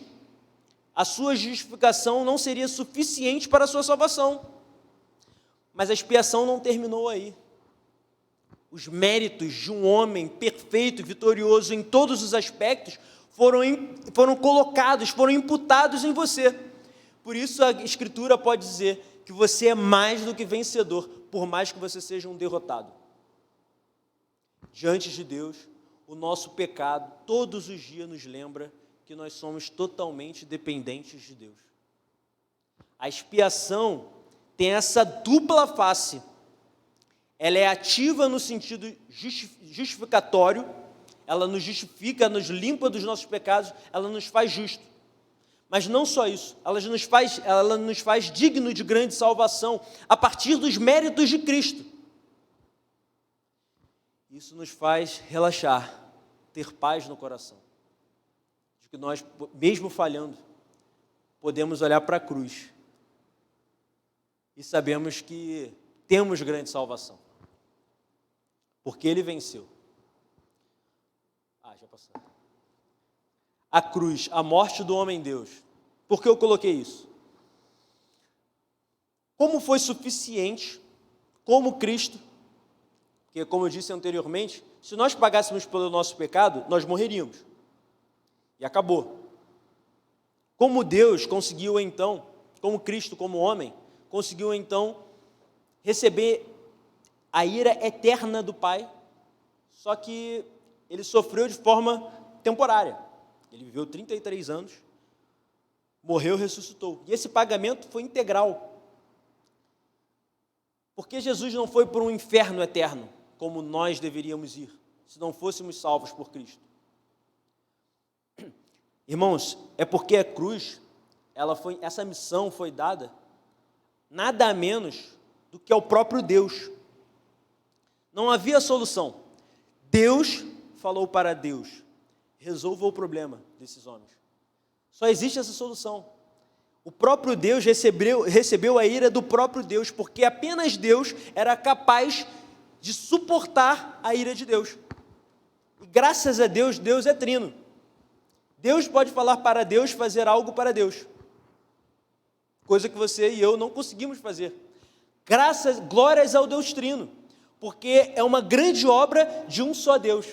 a sua justificação não seria suficiente para a sua salvação. Mas a expiação não terminou aí. Os méritos de um homem perfeito, vitorioso em todos os aspectos, foram colocados, foram imputados em você. Por isso a Escritura pode dizer que você é mais do que vencedor, por mais que você seja um derrotado. Diante de Deus, o nosso pecado todos os dias nos lembra que nós somos totalmente dependentes de Deus. A expiação tem essa dupla face. Ela é ativa no sentido justificatório, ela nos justifica, nos limpa dos nossos pecados, ela nos faz justo. Mas não só isso, ela nos faz digno de grande salvação, a partir dos méritos de Cristo. Isso nos faz relaxar, ter paz no coração, de que nós, mesmo falhando, podemos olhar para a cruz e sabemos que temos grande salvação. Porque Ele venceu. Já passou. A cruz, a morte do homem-Deus. Por que eu coloquei isso? Como foi suficiente, como Cristo, porque como eu disse anteriormente, se nós pagássemos pelo nosso pecado, nós morreríamos. E acabou. Como Deus conseguiu então, como Cristo, como homem, conseguiu então receber a ira eterna do Pai, só que ele sofreu de forma temporária. Ele viveu 33 anos, morreu e ressuscitou. E esse pagamento foi integral. Porque Jesus não foi para um inferno eterno, como nós deveríamos ir, se não fôssemos salvos por Cristo. Irmãos, é porque a cruz, essa missão foi dada nada menos do que ao próprio Deus. Não havia solução. Deus falou para Deus, resolva o problema desses homens. Só existe essa solução. O próprio Deus recebeu a ira do próprio Deus, porque apenas Deus era capaz de suportar a ira de Deus. E graças a Deus, Deus é trino. Deus pode falar para Deus, fazer algo para Deus. Coisa que você e eu não conseguimos fazer. Glórias ao Deus trino. Porque é uma grande obra de um só Deus,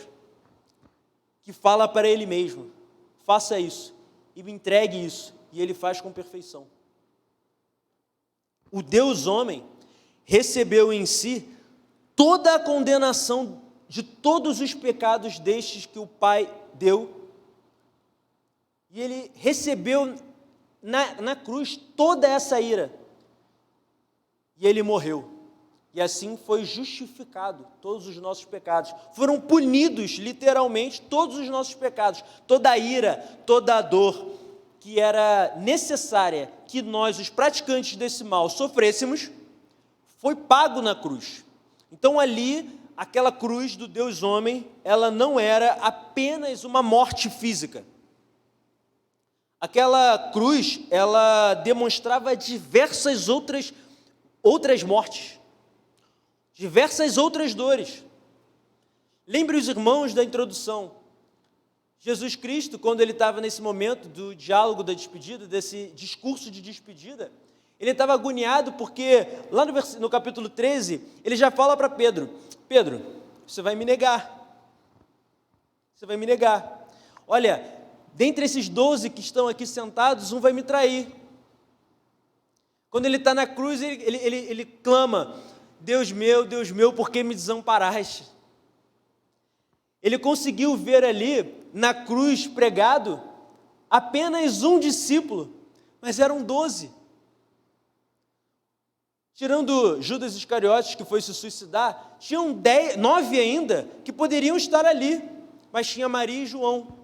que fala para Ele mesmo, faça isso, e me entregue isso, e Ele faz com perfeição. O Deus homem recebeu em si toda a condenação de todos os pecados destes que o Pai deu, e Ele recebeu na cruz toda essa ira, e Ele morreu. e assim foi justificado todos os nossos pecados. Foram punidos, literalmente, todos os nossos pecados. Toda a ira, toda a dor que era necessária que nós, os praticantes desse mal, sofrêssemos, foi pago na cruz. Então ali, aquela cruz do Deus homem, ela não era apenas uma morte física. Aquela cruz, ela demonstrava diversas outras mortes, diversas outras dores. Lembre os irmãos da introdução. Jesus Cristo, quando ele estava nesse momento do diálogo da despedida, desse discurso de despedida, ele estava agoniado porque, lá no capítulo 13, ele já fala para Pedro: Pedro, você vai me negar. Você vai me negar. Olha, dentre esses 12 que estão aqui sentados, um vai me trair. Quando ele está na cruz, ele clama: Deus meu, por que me desamparaste? Ele conseguiu ver ali, na cruz pregado, apenas um discípulo, mas eram 12. Tirando Judas Iscariotes, que foi se suicidar, tinham 9 ainda que poderiam estar ali, mas tinha Maria e João.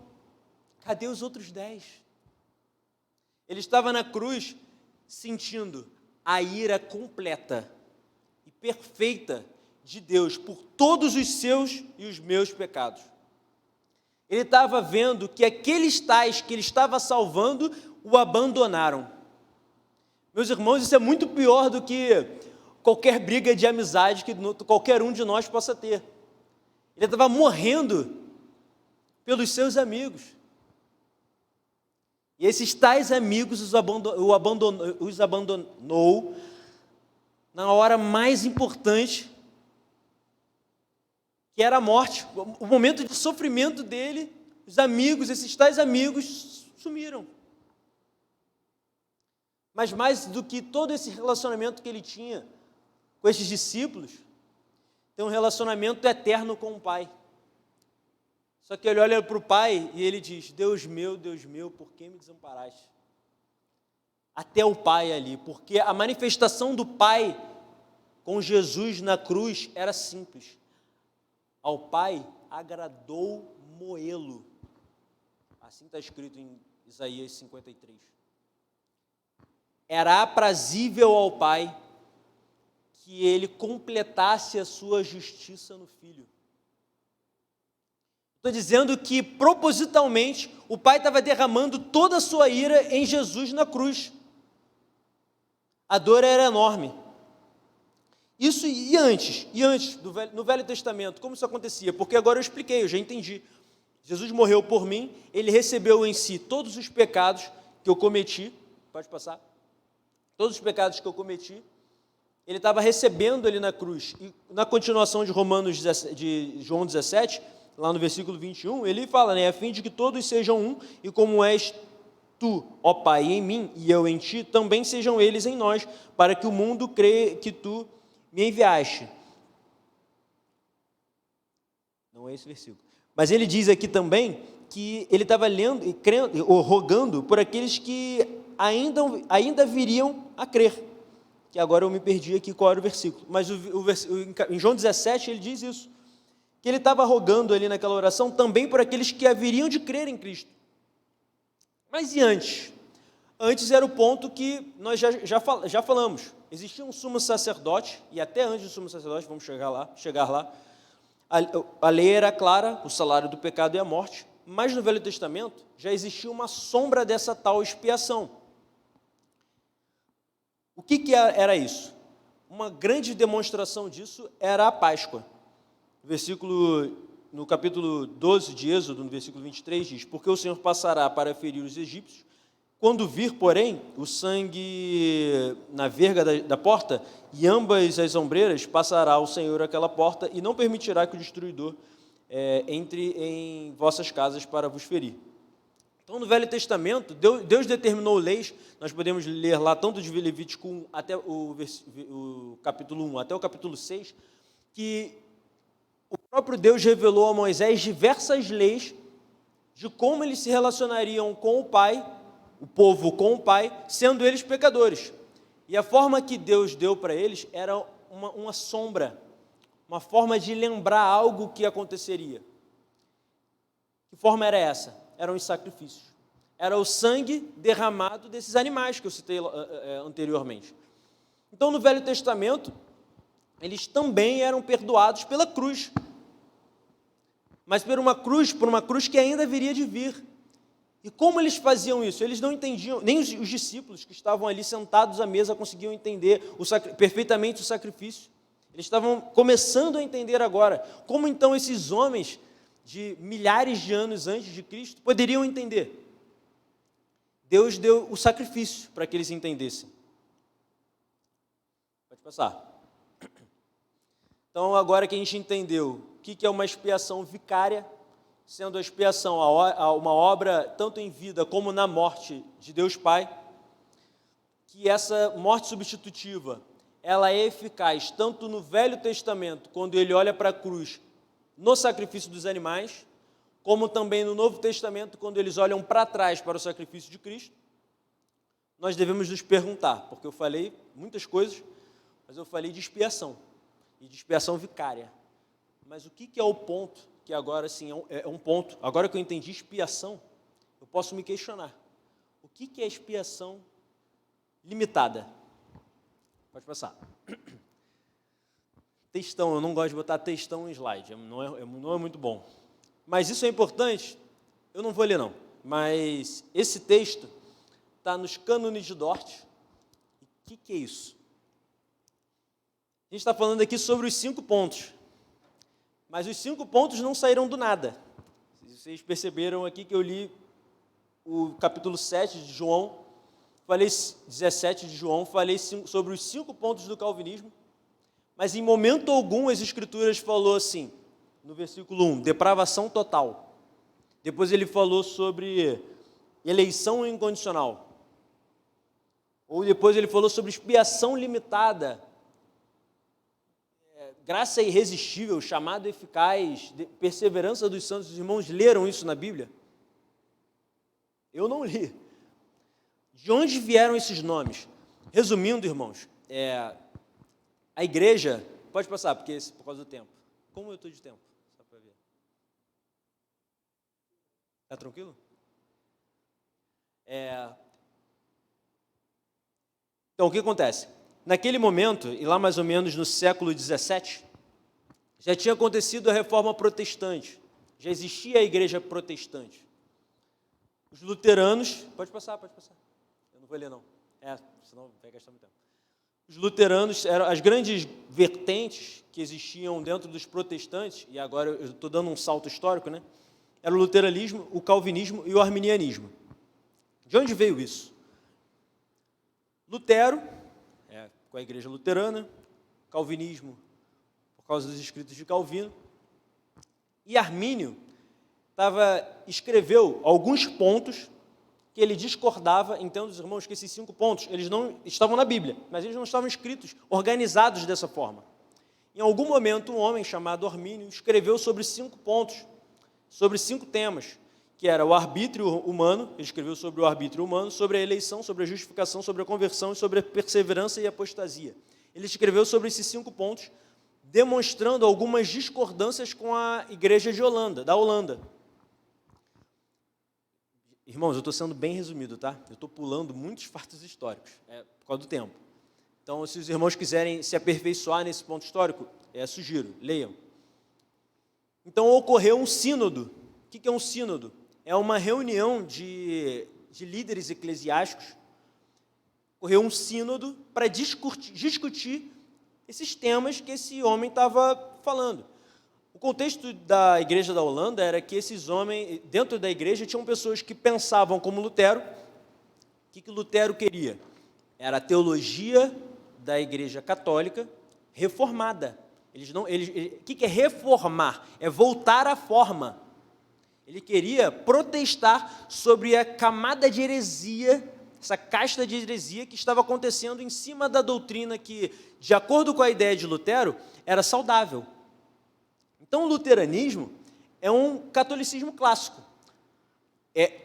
Cadê os outros 10? Ele estava na cruz sentindo a ira completa e perfeita de Deus por todos os seus e os meus pecados. Ele estava vendo que aqueles tais que ele estava salvando o abandonaram. Meus irmãos, isso é muito pior do que qualquer briga de amizade que qualquer um de nós possa ter. Ele estava morrendo pelos seus amigos. E esses tais amigos os abandonou na hora mais importante, que era a morte. O momento de sofrimento dele, os amigos, esses tais amigos, sumiram. Mas mais do que todo esse relacionamento que ele tinha com esses discípulos, tem um relacionamento eterno com o Pai. Só que ele olha para o Pai e ele diz: Deus meu, por que me desamparaste? Até o Pai ali, porque a manifestação do Pai com Jesus na cruz era simples. Ao Pai agradou moê-lo. Assim está escrito em Isaías 53. Era aprazível ao Pai que ele completasse a sua justiça no Filho. Estou dizendo que, propositalmente, o Pai estava derramando toda a sua ira em Jesus na cruz. A dor era enorme. Isso e antes no Velho Testamento, como isso acontecia? Porque agora eu expliquei, eu já entendi. Jesus morreu por mim, ele recebeu em si todos os pecados que eu cometi. Pode passar? Todos os pecados que eu cometi, ele estava recebendo ali na cruz. E na continuação de João 17, lá no versículo 21, ele fala, a fim de que todos sejam um, e como és tu, ó Pai, em mim, e eu em ti, também sejam eles em nós, para que o mundo creia que tu me enviaste. Não é esse versículo. Mas ele diz aqui também que ele estava lendo e crendo, ou rogando por aqueles que ainda viriam a crer. Que agora eu me perdi aqui qual era o versículo. Mas em João 17 ele diz isso. Que ele estava rogando ali naquela oração também por aqueles que haveriam de crer em Cristo. Mas e antes? Antes era o ponto que nós já falamos. Existia um sumo sacerdote, e até antes do sumo sacerdote, vamos chegar lá, a lei era clara, o salário do pecado é a morte, mas no Velho Testamento já existia uma sombra dessa tal expiação. O que era isso? Uma grande demonstração disso era a Páscoa. No capítulo 12 de Êxodo, no versículo 23, diz: porque o Senhor passará para ferir os egípcios, quando vir, porém, o sangue na verga da porta, e ambas as ombreiras, passará o Senhor aquela porta, e não permitirá que o destruidor entre em vossas casas para vos ferir. Então, no Velho Testamento, Deus determinou leis, nós podemos ler lá tanto de Levítico 1 até o capítulo 1 até o capítulo 6, que o próprio Deus revelou a Moisés diversas leis de como eles se relacionariam com o Pai, o povo com o Pai, sendo eles pecadores. E a forma que Deus deu para eles era uma sombra, uma forma de lembrar algo que aconteceria. Que forma era essa? Eram os sacrifícios. Era o sangue derramado desses animais que eu citei anteriormente. Então, no Velho Testamento, eles também eram perdoados pela cruz. Mas por uma cruz que ainda viria de vir. E como eles faziam isso? Eles não entendiam, nem os discípulos que estavam ali sentados à mesa conseguiam entender perfeitamente o sacrifício. Eles estavam começando a entender agora. Como então esses homens de milhares de anos antes de Cristo poderiam entender? Deus deu o sacrifício para que eles entendessem. Pode passar. Então, agora que a gente entendeu o que é uma expiação vicária, sendo a expiação uma obra tanto em vida como na morte de Deus Pai, que essa morte substitutiva, ela é eficaz tanto no Velho Testamento, quando ele olha para a cruz, no sacrifício dos animais, como também no Novo Testamento, quando eles olham para trás para o sacrifício de Cristo. Nós devemos nos perguntar, porque eu falei muitas coisas, mas eu falei de expiação, e de expiação vicária. Mas o que é o ponto, que agora sim é um ponto, agora que eu entendi expiação, eu posso me questionar. O que é expiação limitada? Pode passar. Textão, eu não gosto de botar textão em slide, não é muito bom. Mas isso é importante, eu não vou ler não, mas esse texto está nos cânones de Dort. O que é isso? A gente está falando aqui sobre os 5 pontos, mas os 5 pontos não saíram do nada. Vocês perceberam aqui que eu li o capítulo 7 de João, falei 17 de João, falei sobre os 5 pontos do calvinismo, mas em momento algum as Escrituras falou assim, no versículo 1, depravação total. Depois ele falou sobre eleição incondicional. Ou depois ele falou sobre expiação limitada, graça irresistível, chamado eficaz, perseverança dos santos. Os irmãos leram isso na Bíblia? Eu não li. De onde vieram esses nomes? Resumindo, irmãos, a igreja... Pode passar, por causa do tempo. Como eu estou de tempo? Só para ver. Está tranquilo? Então, o que acontece? Naquele momento, e lá mais ou menos no século XVII, já tinha acontecido a reforma protestante, já existia a igreja protestante. Os luteranos... Pode passar. Eu não vou ler, não. Senão vai gastar muito tempo. Os luteranos eram as grandes vertentes que existiam dentro dos protestantes, e agora eu estou dando um salto histórico, né? Era o luteranismo, o calvinismo e o arminianismo. De onde veio isso? Lutero, com a igreja luterana, calvinismo, por causa dos escritos de Calvino, e Armínio escreveu alguns pontos que ele discordava. Entendo, os irmãos, que esses 5 pontos, eles não estavam na Bíblia, mas eles não estavam escritos, organizados dessa forma. Em algum momento, um homem chamado Armínio escreveu sobre 5 pontos, sobre 5 temas, que era o arbítrio humano. Ele escreveu sobre o arbítrio humano, sobre a eleição, sobre a justificação, sobre a conversão e sobre a perseverança e a apostasia. Ele escreveu sobre esses 5 pontos, demonstrando algumas discordâncias com a igreja da Holanda. Irmãos, eu estou sendo bem resumido, tá? Eu estou pulando muitos fatos históricos, por causa do tempo. Então, se os irmãos quiserem se aperfeiçoar nesse ponto histórico, sugiro, leiam. Então, ocorreu um sínodo. O que é um sínodo? É uma reunião de líderes eclesiásticos. Ocorreu um sínodo para discutir esses temas que esse homem estava falando. O contexto da igreja da Holanda era que esses homens, dentro da igreja, tinham pessoas que pensavam como Lutero. O que Lutero queria? Era a teologia da igreja católica reformada. O que é reformar? É voltar à forma. Ele queria protestar sobre a camada de heresia, essa casta de heresia que estava acontecendo em cima da doutrina que, de acordo com a ideia de Lutero, era saudável. Então, o luteranismo é um catolicismo clássico.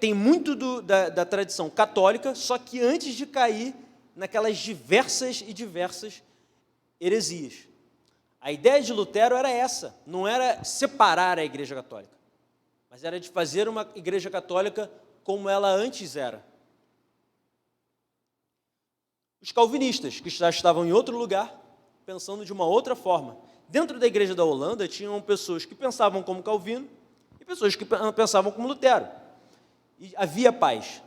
Tem muito da tradição católica, só que antes de cair naquelas diversas heresias. A ideia de Lutero era essa, não era separar a Igreja Católica, mas era de fazer uma Igreja Católica como ela antes era. Os calvinistas, que já estavam em outro lugar, pensando de uma outra forma. Dentro da Igreja da Holanda, tinham pessoas que pensavam como Calvino e pessoas que pensavam como Lutero. E havia paz.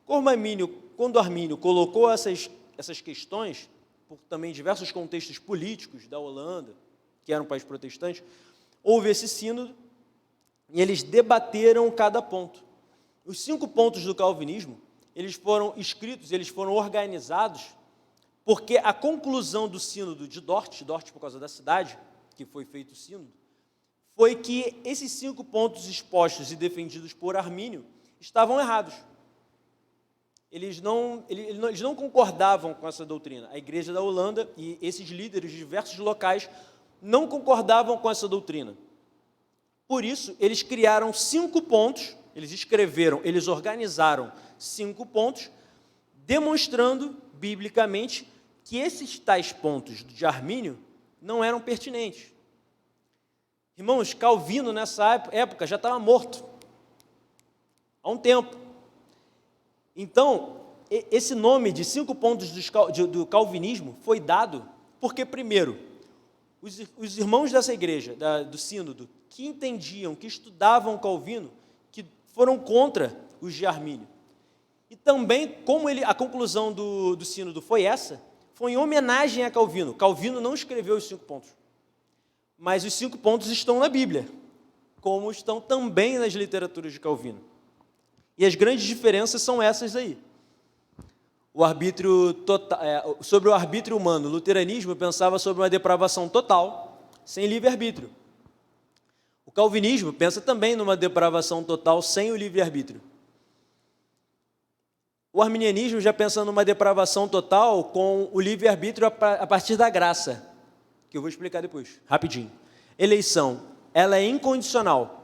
Quando Armínio colocou essas questões, por também diversos contextos políticos da Holanda, que era um país protestante, houve esse sínodo e eles debateram cada ponto. Os 5 pontos do calvinismo, eles foram escritos, eles foram organizados, porque a conclusão do sínodo de Dort por causa da cidade, que foi feito o sínodo, foi que esses 5 pontos expostos e defendidos por Armínio estavam errados. Eles não concordavam com essa doutrina. A Igreja da Holanda e esses líderes de diversos locais não concordavam com essa doutrina. Por isso, eles criaram 5 pontos, eles organizaram 5 pontos, demonstrando, biblicamente, que esses tais pontos de Armínio não eram pertinentes. Irmãos, Calvino, nessa época, já estava morto, há um tempo. Então, esse nome de 5 pontos do calvinismo foi dado porque, primeiro, os irmãos dessa igreja, do sínodo, que entendiam, que estudavam Calvino, que foram contra os de Armínio. E também, como a conclusão do sínodo foi essa, foi em homenagem a Calvino. Calvino não escreveu os 5 pontos, mas os 5 pontos estão na Bíblia, como estão também nas literaturas de Calvino. E as grandes diferenças são essas aí. Sobre o arbítrio humano, o luteranismo pensava sobre uma depravação total, sem livre-arbítrio. O calvinismo pensa também numa depravação total, sem o livre-arbítrio. O arminianismo já pensa numa depravação total com o livre-arbítrio a partir da graça, que eu vou explicar depois, rapidinho. Eleição, ela é incondicional,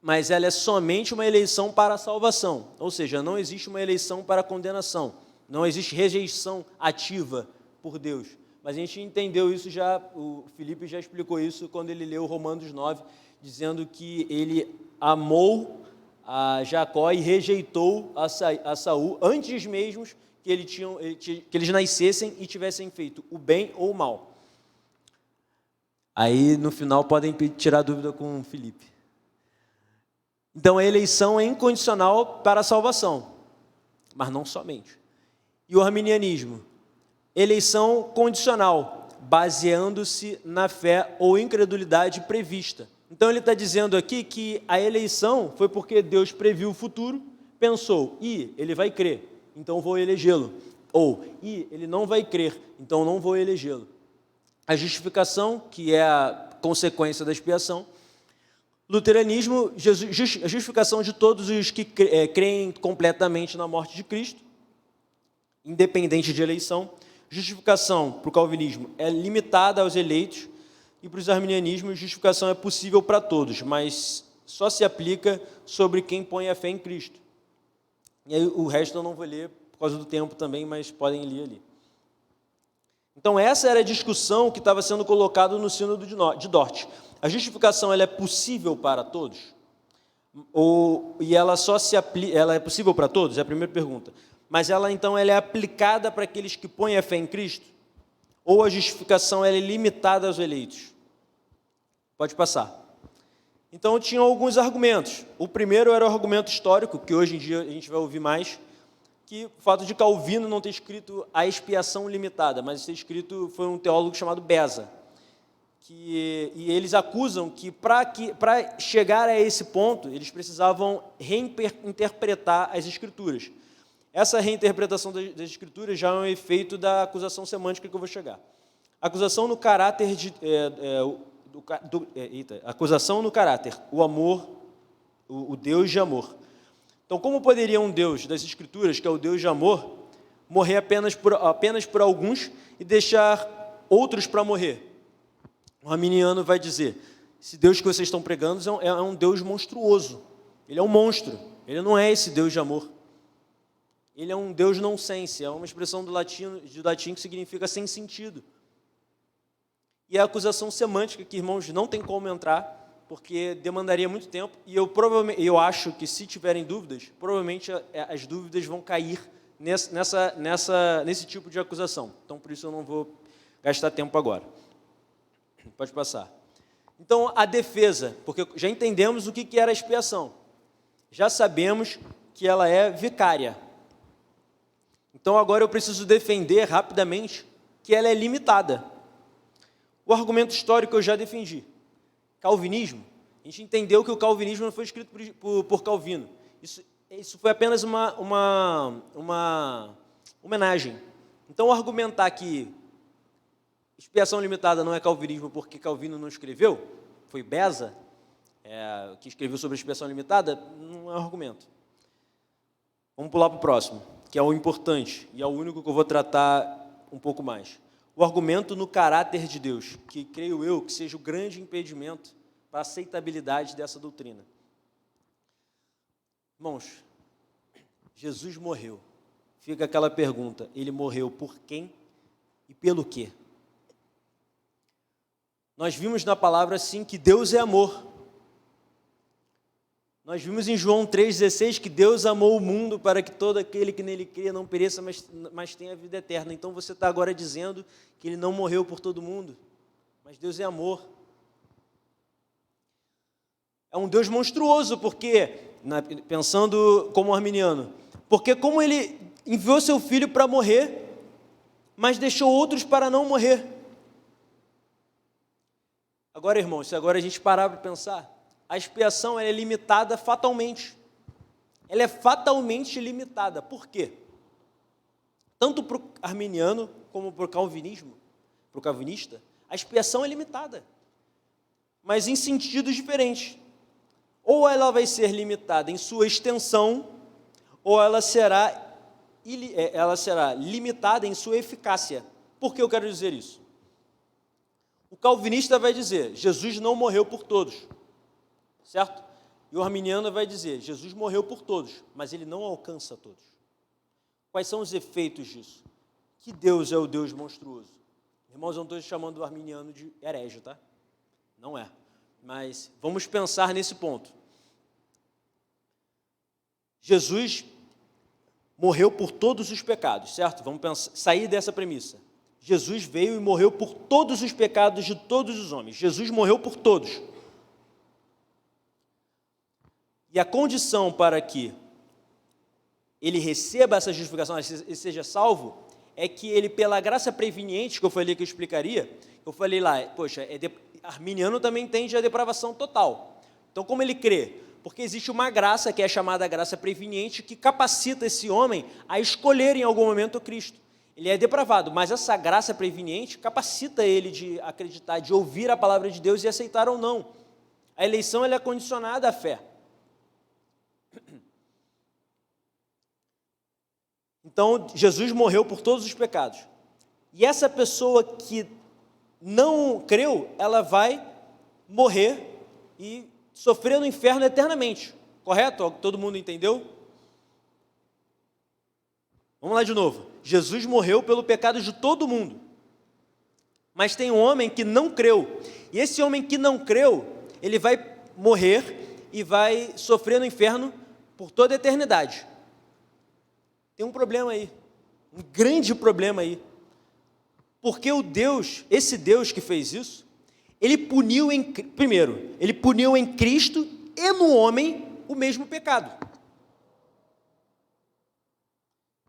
mas ela é somente uma eleição para a salvação, ou seja, não existe uma eleição para a condenação, não existe rejeição ativa por Deus. Mas a gente entendeu isso já, o Felipe já explicou isso quando ele leu Romanos 9, dizendo que ele amou a Jacó e rejeitou a Saul antes mesmo que eles nascessem e tivessem feito o bem ou o mal. Aí, no final, podem tirar dúvida com o Felipe. Então, a eleição é incondicional para a salvação, mas não somente. E o arminianismo? Eleição condicional, baseando-se na fé ou incredulidade prevista. Então, ele está dizendo aqui que a eleição foi porque Deus previu o futuro, pensou, ele vai crer, então vou elegê-lo. Ou, ele não vai crer, então não vou elegê-lo. A justificação, que é a consequência da expiação. Luteranismo, a justificação de todos os que creem completamente na morte de Cristo, independente de eleição. Justificação para o calvinismo é limitada aos eleitos, e para os arminianismos, justificação é possível para todos, mas só se aplica sobre quem põe a fé em Cristo. E aí, o resto eu não vou ler por causa do tempo também, mas podem ler ali. Então, essa era a discussão que estava sendo colocada no sínodo de Dort. A justificação ela é possível para todos? E ela só ela é possível para todos? É a primeira pergunta. Mas ela é aplicada para aqueles que põem a fé em Cristo? Ou a justificação ela é limitada aos eleitos? Pode passar. Então, tinham alguns argumentos. O primeiro era o argumento histórico, que hoje em dia a gente vai ouvir mais, que o fato de Calvino não ter escrito a expiação limitada, mas ter escrito foi um teólogo chamado Beza. E eles acusam que para chegar a esse ponto, eles precisavam reinterpretar as Escrituras. Essa reinterpretação das Escrituras já é um efeito da acusação semântica que eu vou chegar. Acusação no caráter acusação no caráter, o amor, o Deus de amor. Então, como poderia um Deus das Escrituras, que é o Deus de amor, morrer apenas por alguns e deixar outros para morrer? O arminiano vai dizer, esse Deus que vocês estão pregando é um Deus monstruoso, ele é um monstro, ele não é esse Deus de amor. Ele é um Deus nonsense, é uma expressão do latim que significa sem sentido. e a acusação semântica, que, irmãos, não tem como entrar, porque demandaria muito tempo, e eu acho que, se tiverem dúvidas, provavelmente as dúvidas vão cair nesse tipo de acusação. Então, por isso eu não vou gastar tempo agora. Pode passar. Então, a defesa, porque já entendemos o que era a expiação. Já sabemos que ela é vicária. Então, agora eu preciso defender rapidamente que ela é limitada. O argumento histórico eu já defendi. Calvinismo, a gente entendeu que o calvinismo não foi escrito por Calvino. Isso foi apenas uma homenagem. Então, argumentar que expiação limitada não é calvinismo porque Calvino não escreveu, foi Beza que escreveu sobre a expiação limitada, não é um argumento. Vamos pular para o próximo, que é o importante, e é o único que eu vou tratar um pouco mais. O argumento no caráter de Deus, que creio eu que seja o grande impedimento para a aceitabilidade dessa doutrina. Irmãos, Jesus morreu. Fica aquela pergunta, ele morreu por quem e pelo quê? Nós vimos na palavra, sim, que Deus é amor. Nós vimos em João 3,16 que Deus amou o mundo para que todo aquele que nele crê não pereça, mas tenha vida eterna. Então você está agora dizendo que ele não morreu por todo mundo, mas Deus é amor. É um Deus monstruoso, porque, pensando como arminiano, porque como ele enviou seu filho para morrer, mas deixou outros para não morrer. Agora, irmãos, se agora a gente parar para pensar, a expiação ela é limitada fatalmente. Ela é fatalmente limitada. Por quê? Tanto para o arminiano como para o calvinismo, para o calvinista, a expiação é limitada, mas em sentidos diferentes. Ou ela vai ser limitada em sua extensão, ou ela será limitada em sua eficácia. Por que eu quero dizer isso? O calvinista vai dizer, Jesus não morreu por todos, certo? E o arminiano vai dizer, Jesus morreu por todos, mas ele não alcança todos. Quais são os efeitos disso? Que Deus é o Deus monstruoso. Irmãos, eu não estou chamando o arminiano de herege, tá? Não é. Mas vamos pensar nesse ponto. Jesus morreu por todos os pecados, certo? Vamos sair dessa premissa. Jesus veio e morreu por todos os pecados de todos os homens. Jesus morreu por todos. E a condição para que ele receba essa justificação e seja salvo, é que ele, pela graça preveniente, que eu falei que eu explicaria, eu falei lá, poxa, arminiano também entende a depravação total. Então, como ele crê? Porque existe uma graça, que é chamada graça preveniente, que capacita esse homem a escolher em algum momento o Cristo. Ele é depravado, mas essa graça preveniente capacita ele de acreditar, de ouvir a palavra de Deus e aceitar ou não. A eleição ela é condicionada à fé. Então, Jesus morreu por todos os pecados. E essa pessoa que não creu, ela vai morrer e sofrer no inferno eternamente. Correto? Todo mundo entendeu? Vamos lá de novo. Jesus morreu pelo pecado de todo mundo. Mas tem um homem que não creu. E esse homem que não creu, ele vai morrer e vai sofrer no inferno por toda a eternidade. Tem um problema aí, um grande problema aí, porque esse Deus que fez isso, ele puniu primeiro, ele puniu em Cristo e no homem o mesmo pecado.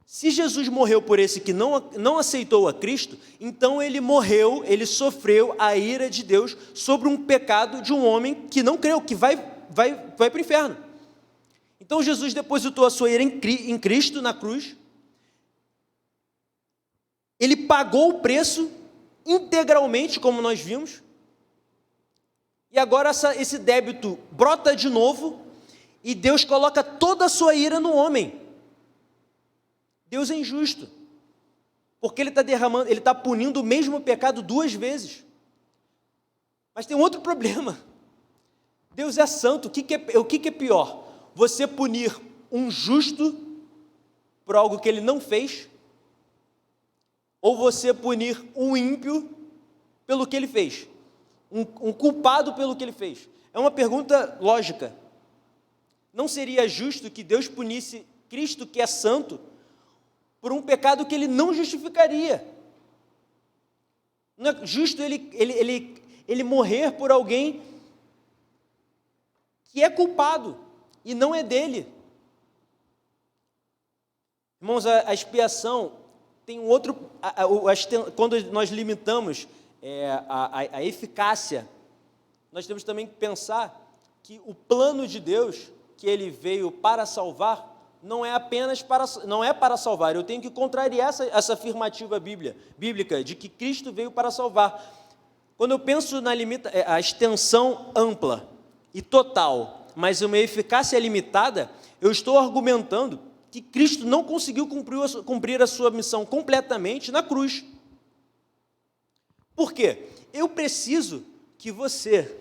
Se Jesus morreu por esse que não aceitou a Cristo, então ele morreu, ele sofreu a ira de Deus sobre um pecado de um homem que não creu, que vai para o inferno. Então Jesus depositou a sua ira em Cristo na cruz, ele pagou o preço integralmente, como nós vimos, e agora esse débito brota de novo, e Deus coloca toda a sua ira no homem. Deus é injusto, porque ele está punindo o mesmo pecado duas vezes. Mas tem um outro problema. Deus é santo. O que é pior? Você punir um justo por algo que ele não fez, ou você punir um ímpio pelo que ele fez, um culpado pelo que ele fez. É uma pergunta lógica. Não seria justo que Deus punisse Cristo, que é santo, por um pecado que ele não justificaria? Não é justo ele morrer por alguém que é culpado e não é dele. Irmãos, a expiação tem um outro... Quando nós limitamos a eficácia, nós temos também que pensar que o plano de Deus, que ele veio para salvar, não é apenas para salvar. Eu tenho que contrariar essa afirmativa bíblica de que Cristo veio para salvar. Quando eu penso a extensão ampla e total, mas uma eficácia limitada, eu estou argumentando que Cristo não conseguiu cumprir a sua missão completamente na cruz. Por quê? Eu preciso que você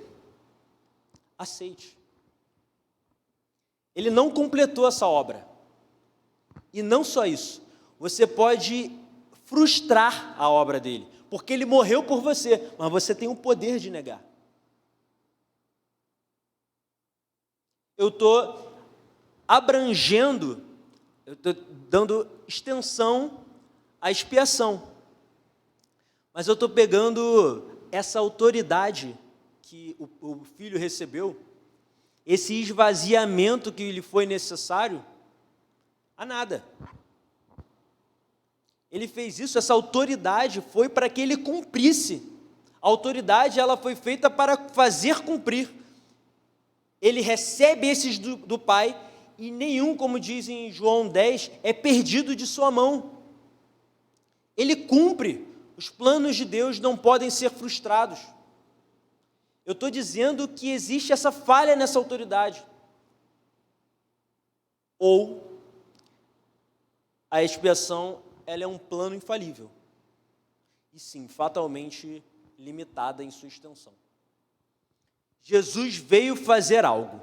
aceite. Ele não completou essa obra. E não só isso, você pode frustrar a obra dele, porque ele morreu por você, mas você tem o poder de negar. Eu estou abrangendo, eu estou dando extensão à expiação, mas eu estou pegando essa autoridade que o filho recebeu, esse esvaziamento que lhe foi necessário, a nada. Ele fez isso, essa autoridade foi para que ele cumprisse. A autoridade, ela foi feita para fazer cumprir. Ele recebe esses do Pai, e nenhum, como diz em João 10, é perdido de sua mão. Ele cumpre. Os planos de Deus não podem ser frustrados. Eu estou dizendo que existe essa falha nessa autoridade. Ou a expiação, ela é um plano infalível. E sim, fatalmente limitada em sua extensão. Jesus veio fazer algo.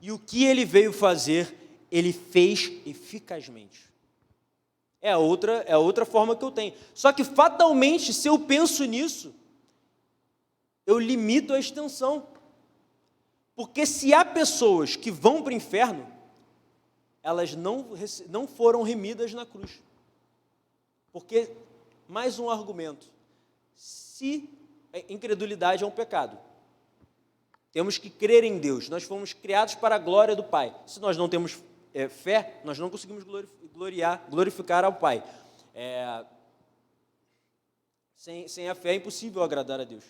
E o que ele veio fazer, ele fez eficazmente. É outra forma que eu tenho. Só que fatalmente, se eu penso nisso, eu limito a extensão. Porque se há pessoas que vão para o inferno, elas não foram remidas na cruz. Porque, mais um argumento, se a incredulidade é um pecado, temos que crer em Deus, nós fomos criados para a glória do Pai. Se nós não temos fé, nós não conseguimos glorificar ao Pai. Sem a fé é impossível agradar a Deus.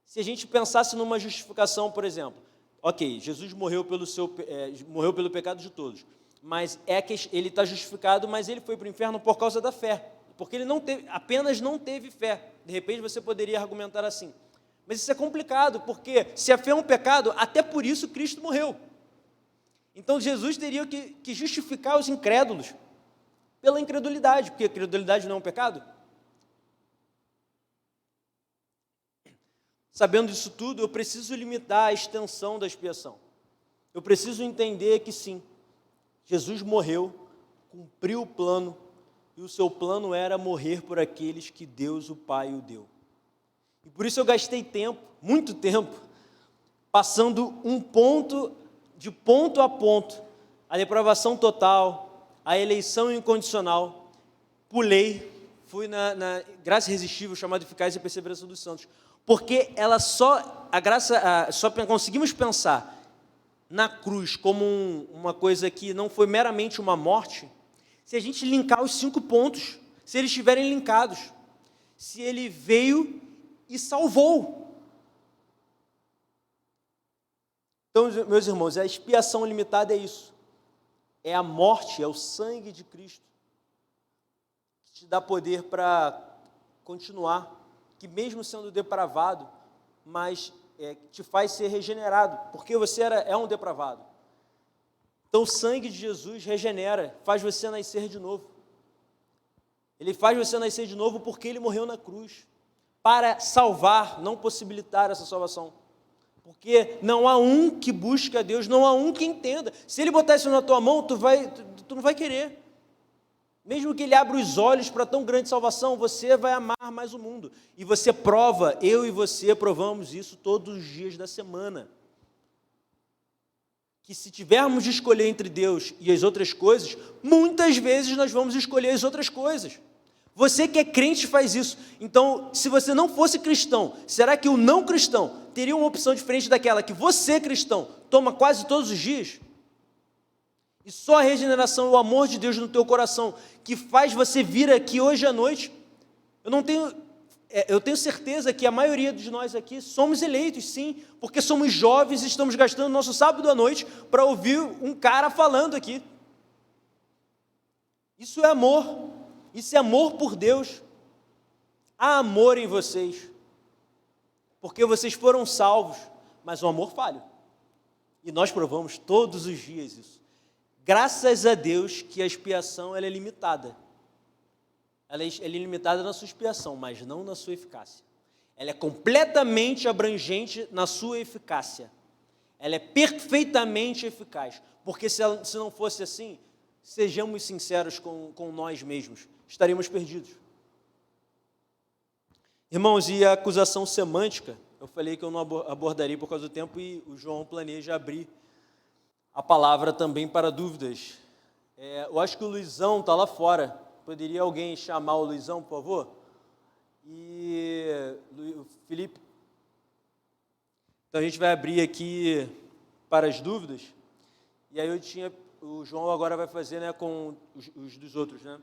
Se a gente pensasse numa justificação, por exemplo, ok, Jesus morreu pelo pecado de todos, mas que ele está justificado, mas ele foi para o inferno por causa da fé, porque ele apenas não teve fé. De repente você poderia argumentar assim, mas isso é complicado, porque se a fé é um pecado, até por isso Cristo morreu. Então Jesus teria que justificar os incrédulos pela incredulidade, porque a incredulidade não é um pecado. Sabendo disso tudo, eu preciso limitar a extensão da expiação. Eu preciso entender que sim, Jesus morreu, cumpriu o plano, e o seu plano era morrer por aqueles que Deus, o Pai, o deu. E por isso eu gastei tempo, muito tempo, passando de ponto a ponto, a depravação total, a eleição incondicional, pulei, fui na graça irresistível, chamada eficácia e perseverança dos santos. Porque só conseguimos pensar na cruz como uma coisa que não foi meramente uma morte, se a gente linkar os 5 pontos, se eles estiverem linkados, se ele veio e salvou. Então, meus irmãos, a expiação limitada é isso, é a morte, é o sangue de Cristo, que te dá poder para continuar, que mesmo sendo depravado, mas te faz ser regenerado, porque você é um depravado. Então o sangue de Jesus regenera, faz você nascer de novo. Ele faz você nascer de novo porque ele morreu na cruz, para salvar, não possibilitar essa salvação. Porque não há um que busque a Deus, não há um que entenda. Se ele botar isso na tua mão, tu não vai querer. Mesmo que Ele abra os olhos para tão grande salvação, você vai amar mais o mundo. E você prova, eu e você provamos isso todos os dias da semana. Que se tivermos de escolher entre Deus e as outras coisas, muitas vezes nós vamos escolher as outras coisas. Você que é crente faz isso. Então, se você não fosse cristão, será que o não cristão teria uma opção diferente daquela que você, cristão, toma quase todos os dias? E só a regeneração e o amor de Deus no teu coração, que faz você vir aqui hoje à noite, eu tenho certeza que a maioria de nós aqui somos eleitos, sim, porque somos jovens e estamos gastando nosso sábado à noite para ouvir um cara falando aqui. Isso é amor, isso é amor por Deus. Há amor em vocês, porque vocês foram salvos, mas o amor falha. E nós provamos todos os dias isso. Graças a Deus que a expiação ela é limitada. Ela é limitada na sua expiação, mas não na sua eficácia. Ela é completamente abrangente na sua eficácia. Ela é perfeitamente eficaz. Porque se não fosse assim, sejamos sinceros com nós mesmos, estaríamos perdidos. Irmãos, e a acusação semântica, eu falei que eu não abordaria por causa do tempo e o João planeja abrir a palavra também para dúvidas. Eu acho que o Luizão está lá fora. Poderia alguém chamar o Luizão, por favor? E o Felipe. Então a gente vai abrir aqui para as dúvidas. E aí o João agora vai fazer, né, com os dos outros, né?